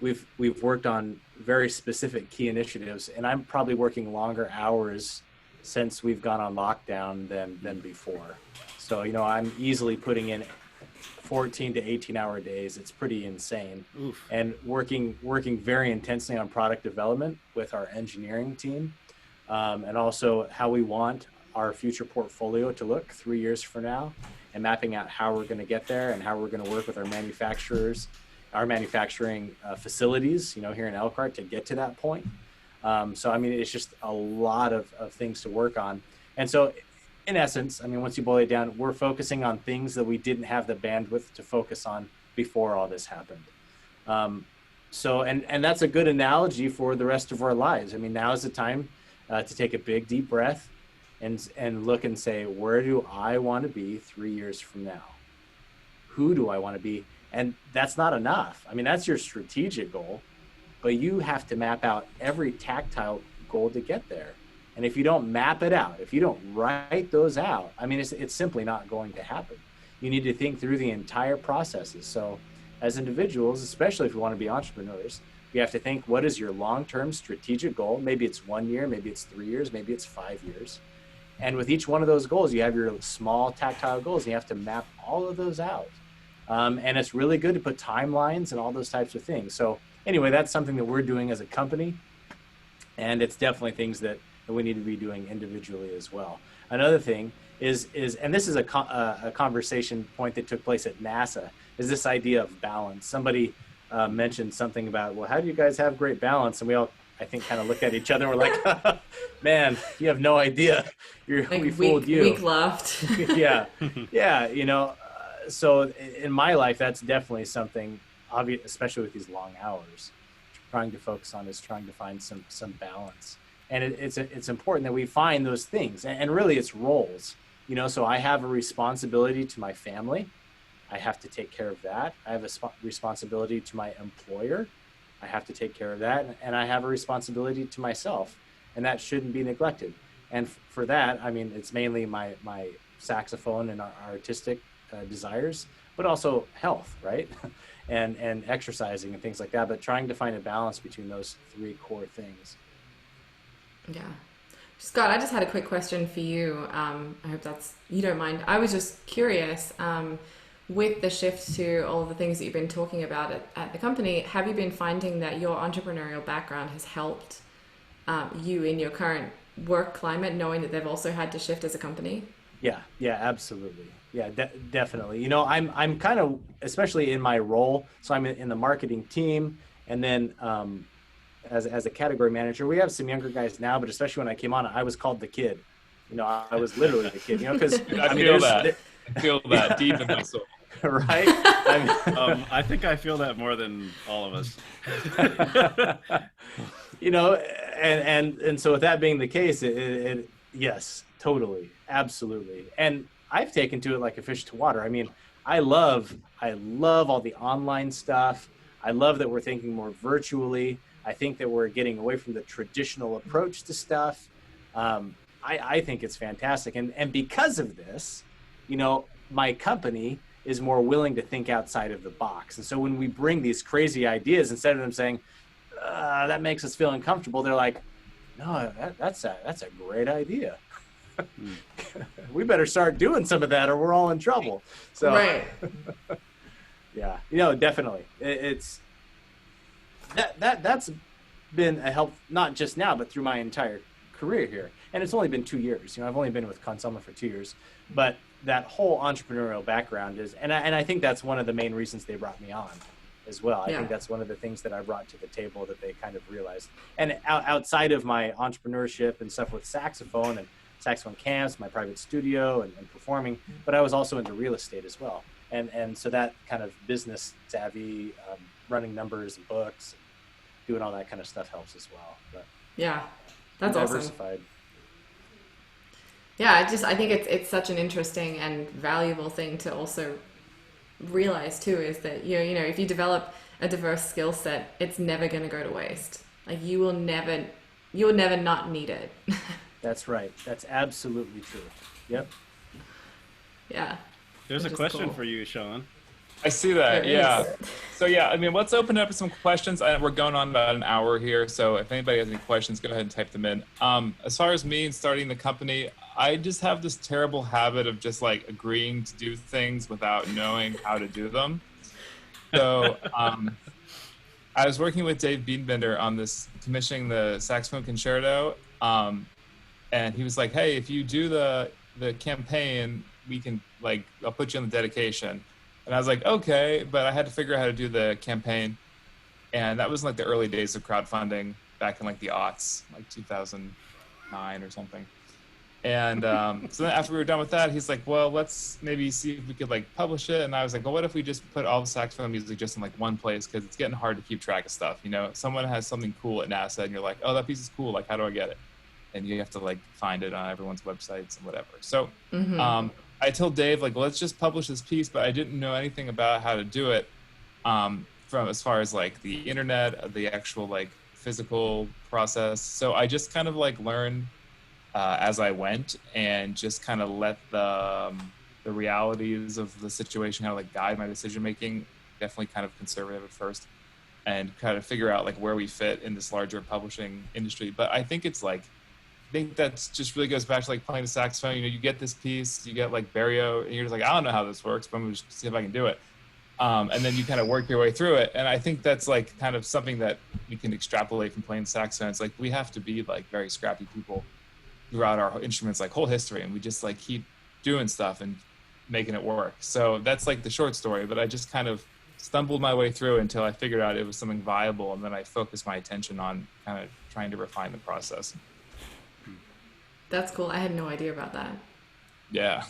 [SPEAKER 3] we've worked on very specific key initiatives, and I'm probably working longer hours since we've gone on lockdown than before. So, I'm easily putting in 14 to 18-hour days. It's pretty insane.
[SPEAKER 2] Oof.
[SPEAKER 3] And working very intensely on product development with our engineering team, and also how we want our future portfolio to look 3 years from now, and mapping out how we're going to get there and how we're going to work with our manufacturers, our manufacturing facilities, here in Elkhart to get to that point. So, I mean, it's just a lot of things to work on. And so, in essence, I mean, once you boil it down, we're focusing on things that we didn't have the bandwidth to focus on before all this happened. So, and that's a good analogy for the rest of our lives. I mean, now is the time to take a big, deep breath and look and say, where do I want to be 3 years from now? Who do I want to be? And that's not enough. I mean, that's your strategic goal, but you have to map out every tactile goal to get there. And if you don't map it out, if you don't write those out, I mean, it's simply not going to happen. You need to think through the entire processes. So as individuals, especially if you want to be entrepreneurs, you have to think, what is your long-term strategic goal? Maybe it's 1 year, maybe it's 3 years, maybe it's 5 years. And with each one of those goals, you have your small tactile goals, and you have to map all of those out. And it's really good to put timelines and all those types of things. So anyway, that's something that we're doing as a company. And it's definitely things that we need to be doing individually as well. Another thing is and this is a conversation point that took place at NASA, is this idea of balance. Somebody mentioned something about, well, how do you guys have great balance? And we all, I think, kind of looked at each other and we're like, man, you have no idea. We fooled you.
[SPEAKER 4] Weak laughed.
[SPEAKER 3] Yeah. So in my life, that's definitely something obvious, especially with these long hours. Trying to focus on is trying to find some balance. And it's important that we find those things. And really, it's roles. So I have a responsibility to my family. I have to take care of that. I have a responsibility to my employer. I have to take care of that. And I have a responsibility to myself. And that shouldn't be neglected. And for that, I mean, it's mainly my saxophone and our artistic desires, but also health, right? and exercising and things like that, but trying to find a balance between those three core things.
[SPEAKER 4] Yeah. Scott, I just had a quick question for you. I hope you don't mind. I was just curious, with the shift to all the things that you've been talking about at the company, have you been finding that your entrepreneurial background has helped you in your current work climate, knowing that they've also had to shift as a company?
[SPEAKER 3] Yeah, absolutely. Yeah, definitely. You know, I'm kind of, especially in my role, so I'm in the marketing team, and then as a category manager, we have some younger guys now, but especially when I came on, I was called the kid. You know, I was literally the kid. You know, because
[SPEAKER 1] I feel that deep in my soul.
[SPEAKER 3] Right?
[SPEAKER 2] I think I feel that more than all of us.
[SPEAKER 3] You know, and so with that being the case, it yes, totally, absolutely. And I've taken to it like a fish to water. I mean, I love all the online stuff. I love that we're thinking more virtually. I think that we're getting away from the traditional approach to stuff. I think it's fantastic. And because of this, you know, my company is more willing to think outside of the box. And so when we bring these crazy ideas, instead of them saying, that makes us feel uncomfortable, they're like, no, that's a great idea. We better start doing some of that or we're all in trouble. So,
[SPEAKER 4] right.
[SPEAKER 3] Yeah, you know, definitely. It's that's been a help, not just now, but through my entire career here. And it's only been 2 years. You know, I've only been with Consulma for 2 years, but that whole entrepreneurial background is, and I think that's one of the main reasons they brought me on as well. I think that's one of the things that I brought to the table that they kind of realized. And outside of my entrepreneurship and stuff with saxophone and saxophone camps, my private studio and performing, but I was also into real estate as well. And so that kind of business savvy, running numbers and books, doing all that kind of stuff helps as well. But
[SPEAKER 4] yeah, that's
[SPEAKER 3] diversified.
[SPEAKER 4] Awesome. Yeah, I think it's such an interesting and valuable thing to also realize too, is that you know if you develop a diverse skill set, it's never going to go to waste. Like you will never not need it.
[SPEAKER 3] That's right. That's absolutely true. Yep.
[SPEAKER 4] Yeah.
[SPEAKER 2] There's a question for you, Sean.
[SPEAKER 1] I see that. Yeah. So yeah, I mean, let's open up some questions. We're going on about an hour here, so if anybody has any questions, go ahead and type them in. As far as me and starting the company, I just have this terrible habit of just like agreeing to do things without knowing how to do them. So I was working with Dave Bienbender on this, commissioning the saxophone concerto, and he was like, "Hey, if you do the campaign, we can I'll put you on the dedication." And I was like, "Okay," but I had to figure out how to do the campaign, and that was like the early days of crowdfunding back in like the aughts, like 2009 or something. And so then after we were done with that, he's like, "Well, let's maybe see if we could like publish it." And I was like, "Well, what if we just put all the saxophone music just in like one place? Because it's getting hard to keep track of stuff. You know, someone has something cool at NASA, and you're like, oh, that piece is cool. Like, how do I get it?" And you have to like find it on everyone's websites and whatever. So I told Dave, like, let's just publish this piece, but I didn't know anything about how to do it from as far as like the internet, the actual like physical process. So I just kind of like learned as I went, and just kind of let the realities of the situation kind of like guide my decision making. Definitely kind of conservative at first, and kind of figure out like where we fit in this larger publishing industry. But I think it's like, I think that's just really goes back to like playing the saxophone. You know, you get this piece, you get like Barrio, and you're just like, I don't know how this works, but I'm gonna just see if I can do it. And then you kind of work your way through it. And I think that's like kind of something that you can extrapolate from playing saxophone. It's like we have to be like very scrappy people throughout our instruments, like whole history, and we just like keep doing stuff and making it work. So that's like the short story, but I just kind of stumbled my way through until I figured out it was something viable, and then I focused my attention on kind of trying to refine the process.
[SPEAKER 4] That's cool. I had no idea about that.
[SPEAKER 1] Yeah.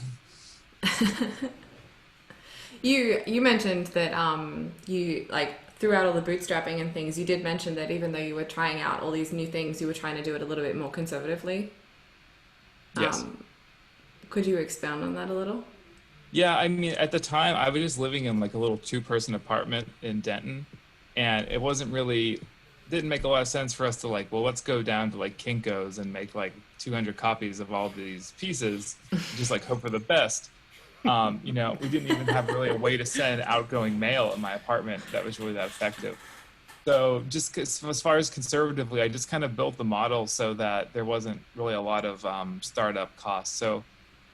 [SPEAKER 4] You mentioned that you like throughout all the bootstrapping and things, you did mention that even though you were trying out all these new things, you were trying to do it a little bit more conservatively.
[SPEAKER 1] Yes.
[SPEAKER 4] Could you expound on that a little?
[SPEAKER 1] Yeah, I mean, at the time, I was just living in like a little 2-person apartment in Denton, and it didn't make a lot of sense for us to like, well, let's go down to like Kinko's and make like 200 copies of all these pieces, just like hope for the best. You know, we didn't even have really a way to send outgoing mail in my apartment that was really that effective. So just as far as conservatively, I just kind of built the model so that there wasn't really a lot of startup costs. So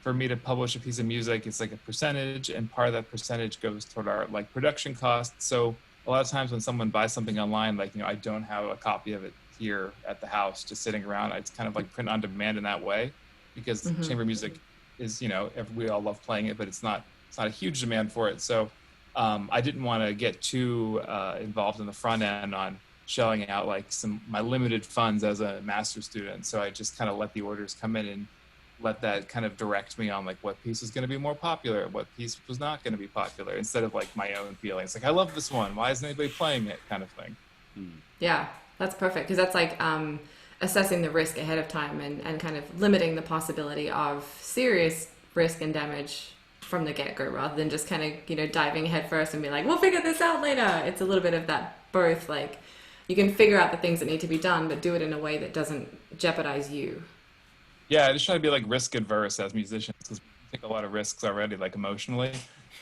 [SPEAKER 1] for me to publish a piece of music, it's like a percentage, and part of that percentage goes toward our like production costs. So a lot of times when someone buys something online, like, you know, I don't have a copy of it here at the house just sitting around. It's kind of like print on demand in that way, because chamber music is, you know, we all love playing it, but it's not a huge demand for it. So I didn't want to get too involved in the front end on shelling out like my limited funds as a master's student. So I just kind of let the orders come in and let that kind of direct me on like what piece is going to be more popular, what piece was not going to be popular, instead of like my own feelings. Like, I love this one, why isn't anybody playing it, kind of thing.
[SPEAKER 4] Yeah, that's perfect, because that's like assessing the risk ahead of time and kind of limiting the possibility of serious risk and damage from the get-go, rather than just kind of, you know, diving head first and be like, we'll figure this out later. It's a little bit of that both, like you can figure out the things that need to be done, but do it in a way that doesn't jeopardize you.
[SPEAKER 1] Yeah, I just try to be like risk adverse as musicians, because we take a lot of risks already, like emotionally.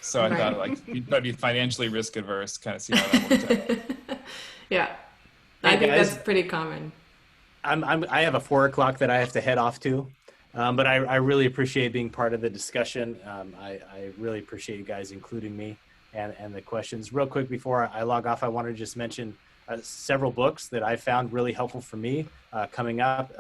[SPEAKER 1] So I thought like you'd probably be financially risk adverse, kind of see how that worked out.
[SPEAKER 4] Yeah,
[SPEAKER 3] Hey,
[SPEAKER 4] I think
[SPEAKER 3] guys.
[SPEAKER 4] that's pretty common.
[SPEAKER 3] I have a 4 o'clock that I have to head off to, but I really appreciate being part of the discussion. I really appreciate you guys including me and the questions. Real quick before I log off, I want to just mention several books that I found really helpful for me coming up.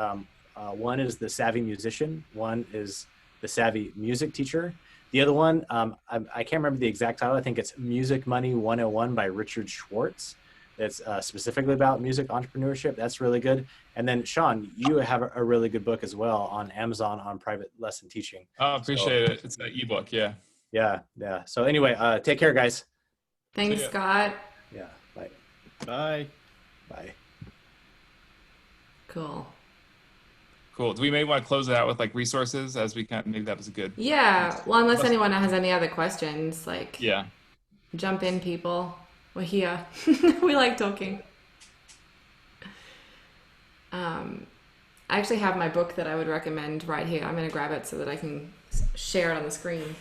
[SPEAKER 3] One is The Savvy Musician. One is The Savvy Music Teacher. The other one, I can't remember the exact title. I think it's Music Money 101 by Richard Schwartz. It's specifically about music entrepreneurship. That's really good. And then Sean, you have a really good book as well on Amazon on private lesson teaching.
[SPEAKER 1] Oh, appreciate it. It's an ebook, yeah.
[SPEAKER 3] Yeah. So anyway, take care, guys.
[SPEAKER 4] Thanks, Scott.
[SPEAKER 3] Yeah. Bye.
[SPEAKER 2] Bye.
[SPEAKER 3] Bye.
[SPEAKER 4] Cool.
[SPEAKER 1] Do we maybe want to close it out with like resources, as we kind of, maybe that was a good.
[SPEAKER 4] Yeah. Well, unless anyone has any other questions, like
[SPEAKER 1] Yeah.
[SPEAKER 4] jump in, people. We're here. We like talking. I actually have my book that I would recommend right here. I'm going to grab it so that I can share it on the screen.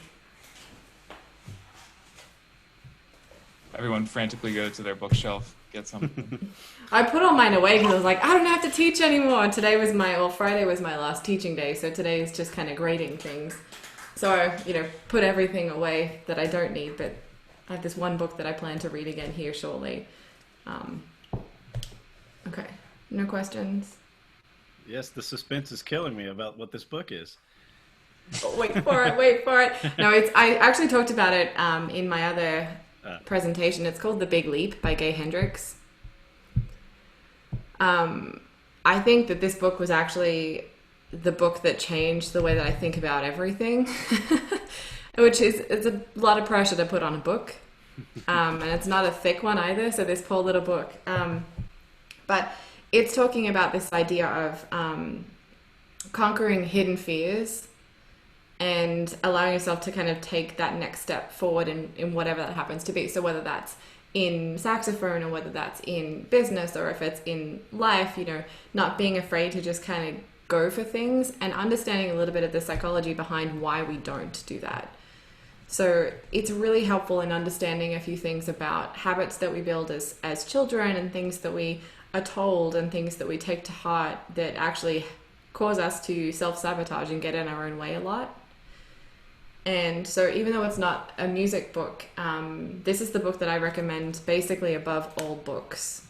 [SPEAKER 1] Everyone frantically go to their bookshelf, get something.
[SPEAKER 4] I put all mine away because I was like, I don't have to teach anymore. Friday was my last teaching day, so today is just kind of grading things. So I, put everything away that I don't need, but I have this one book that I plan to read again here shortly. Okay, no questions?
[SPEAKER 2] Yes, the suspense is killing me about what this book is.
[SPEAKER 4] Oh, wait for it. No, I actually talked about it in my other presentation. It's called The Big Leap by Gay Hendricks. I think that this book was actually the book that changed the way that I think about everything, which is, it's a lot of pressure to put on a book. And it's not a thick one either, so this poor little book. But it's talking about this idea of conquering hidden fears and allowing yourself to kind of take that next step forward in whatever that happens to be. So whether that's in saxophone or whether that's in business or if it's in life, not being afraid to just kind of go for things and understanding a little bit of the psychology behind why we don't do that. So it's really helpful in understanding a few things about habits that we build as children and things that we are told and things that we take to heart that actually cause us to self-sabotage and get in our own way a lot. And so even though it's not a music book, this is the book that I recommend basically above all books.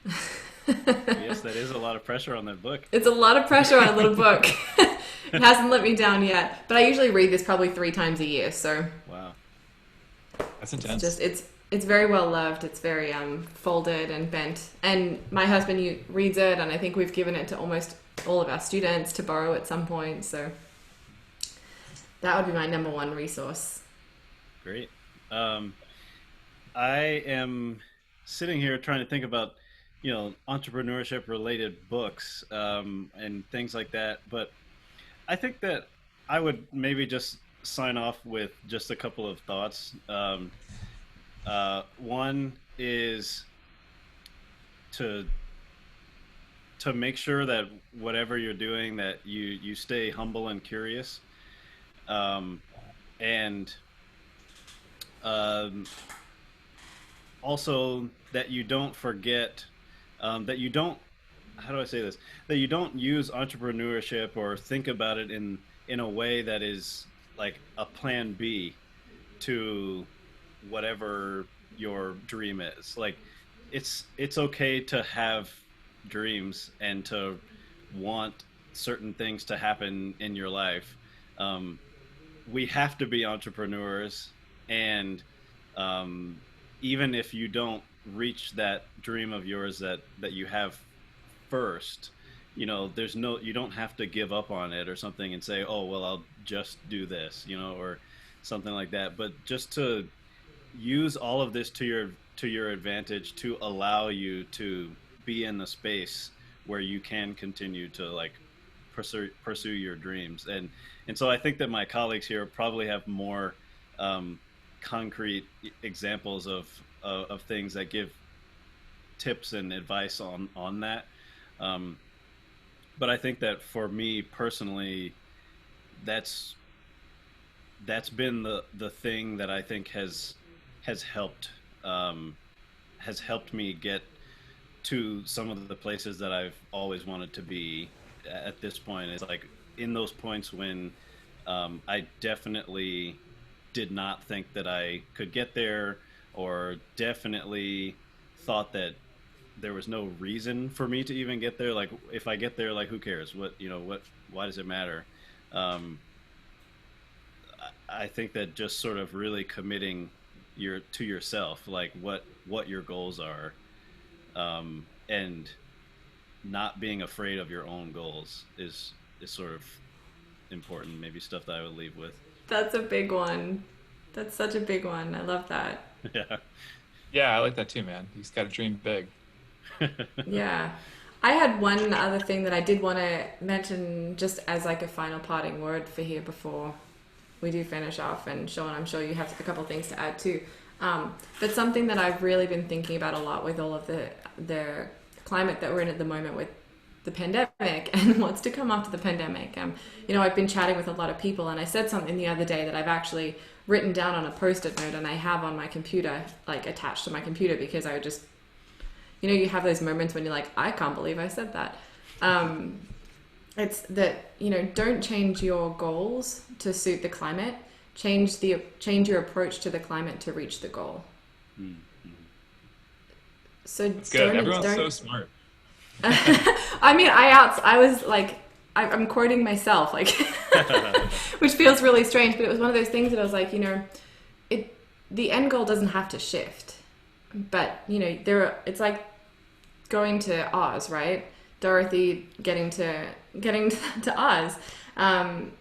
[SPEAKER 2] Yes, that is a lot of pressure on that book.
[SPEAKER 4] It's a lot of pressure on a little book. It hasn't let me down yet, but I usually read this probably 3 times a year. So
[SPEAKER 2] Wow,
[SPEAKER 1] That's intense.
[SPEAKER 4] It's very well loved. It's very folded and bent. And my husband reads it, and I think we've given it to almost all of our students to borrow at some point. So that would be my number one resource.
[SPEAKER 2] Great. I am sitting here trying to think about, entrepreneurship related books and things like that. But I think that I would maybe just sign off with just a couple of thoughts. One is to make sure that whatever you're doing, that you stay humble and curious. and also that you don't forget that you don't, how do I say this, that you don't use entrepreneurship or think about it in a way that is like a plan B to whatever your dream is. Like it's okay to have dreams and to want certain things to happen in your life. Um, we have to be entrepreneurs, and even if you don't reach that dream of yours that you have first, there's no, you don't have to give up on it or something and say, oh well, I'll just do this, or something like that. But just to use all of this to your advantage, to allow you to be in the space where you can continue to like pursue your dreams. And so I think that my colleagues here probably have more concrete examples of things that give tips and advice on that. But I think that for me personally, that's been the thing that I think has helped me get to some of the places that I've always wanted to be at this point. It's like in those points when I definitely did not think that I could get there, or definitely thought that there was no reason for me to even get there. Like if I get there, like who cares? Why does it matter? I think that just sort of really committing to yourself, like what your goals are, and not being afraid of your own goals is sort of important. Maybe stuff that I would leave with.
[SPEAKER 4] That's a big one. That's such a big one. I love that.
[SPEAKER 2] Yeah.
[SPEAKER 1] Yeah, I like that too, man. You just got to dream big.
[SPEAKER 4] Yeah. I had one other thing that I did want to mention just as like a final parting word for here before we do finish off. And Sean, I'm sure you have a couple of things to add too. But something that I've really been thinking about a lot with all of the climate that we're in at the moment with the pandemic and what's to come after the pandemic. I've been chatting with a lot of people, and I said something the other day that I've actually written down on a post-it note, and I have on my computer, like attached to my computer, because I would just, you have those moments when you're like, I can't believe I said that. It's that, don't change your goals to suit the climate. Change your approach to the climate to reach the goal.
[SPEAKER 2] Mm-hmm.
[SPEAKER 4] So
[SPEAKER 1] That's good. Everyone's so smart.
[SPEAKER 4] I mean, I was like, I'm quoting myself, like, which feels really strange, but it was one of those things that I was like, the end goal doesn't have to shift, but it's like going to Oz, right? Dorothy getting to Oz.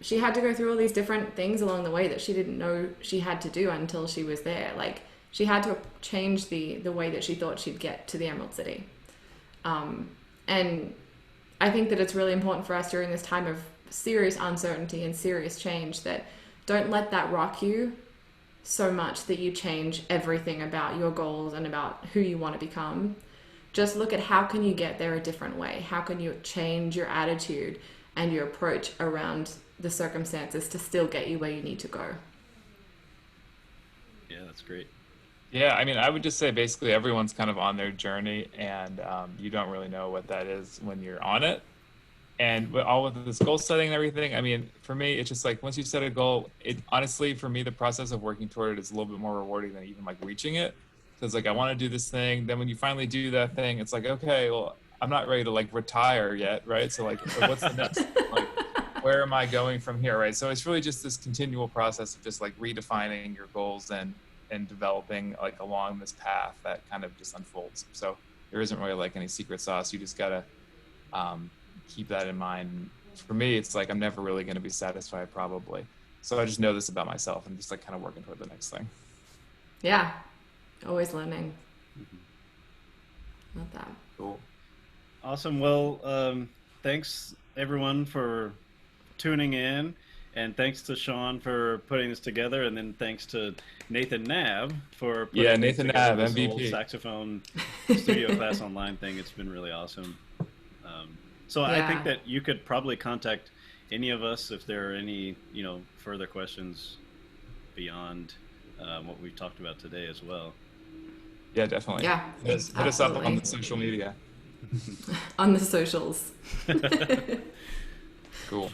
[SPEAKER 4] She had to go through all these different things along the way that she didn't know she had to do until she was there. Like, she had to change the way that she thought she'd get to the Emerald City. And I think that it's really important for us during this time of serious uncertainty and serious change that don't let that rock you so much that you change everything about your goals and about who you want to become. Just look at how can you get there a different way? How can you change your attitude and your approach around the circumstances to still get you where you need to go?
[SPEAKER 2] Yeah, that's great.
[SPEAKER 1] Yeah, I mean, I would just say basically everyone's kind of on their journey, and you don't really know what that is when you're on it. And with all of this goal setting and everything, I mean, for me, it's just like once you set a goal, it honestly, for me, the process of working toward it is a little bit more rewarding than even like reaching it. Because like I want to do this thing, then when you finally do that thing, it's like, okay, well, I'm not ready to like retire yet, right? So like what's the next? Like, where am I going from here, right? So it's really just this continual process of just like redefining your goals and developing like along this path that kind of just unfolds. So there isn't really like any secret sauce. You just gotta keep that in mind. For me, it's like I'm never really going to be satisfied probably. So I just know this about myself and just like kind of working toward the next thing.
[SPEAKER 4] Yeah, always learning. Love that.
[SPEAKER 1] Cool.
[SPEAKER 2] Awesome. Well, thanks everyone for tuning in. And thanks to Sean for putting this together, and then thanks to Nathan Nab for putting
[SPEAKER 1] Nathan Nab,
[SPEAKER 2] this
[SPEAKER 1] MVP.
[SPEAKER 2] whole saxophone studio class online thing. It's been really awesome. So I think that you could probably contact any of us if there are any further questions beyond what we've talked about today as well.
[SPEAKER 1] Yeah, definitely.
[SPEAKER 4] Yeah,
[SPEAKER 1] Hit us up on
[SPEAKER 4] absolutely.
[SPEAKER 1] the social media.
[SPEAKER 4] On the socials.
[SPEAKER 1] Cool.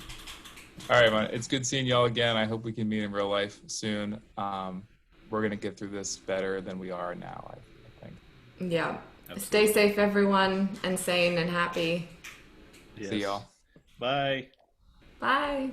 [SPEAKER 1] All right, man. It's good seeing y'all again. I hope we can meet in real life soon. We're going to get through this better than we are now, I think.
[SPEAKER 4] Yeah.
[SPEAKER 2] Absolutely.
[SPEAKER 4] Stay safe, everyone, and sane and happy.
[SPEAKER 2] Yes.
[SPEAKER 1] See y'all.
[SPEAKER 2] Bye.
[SPEAKER 4] Bye.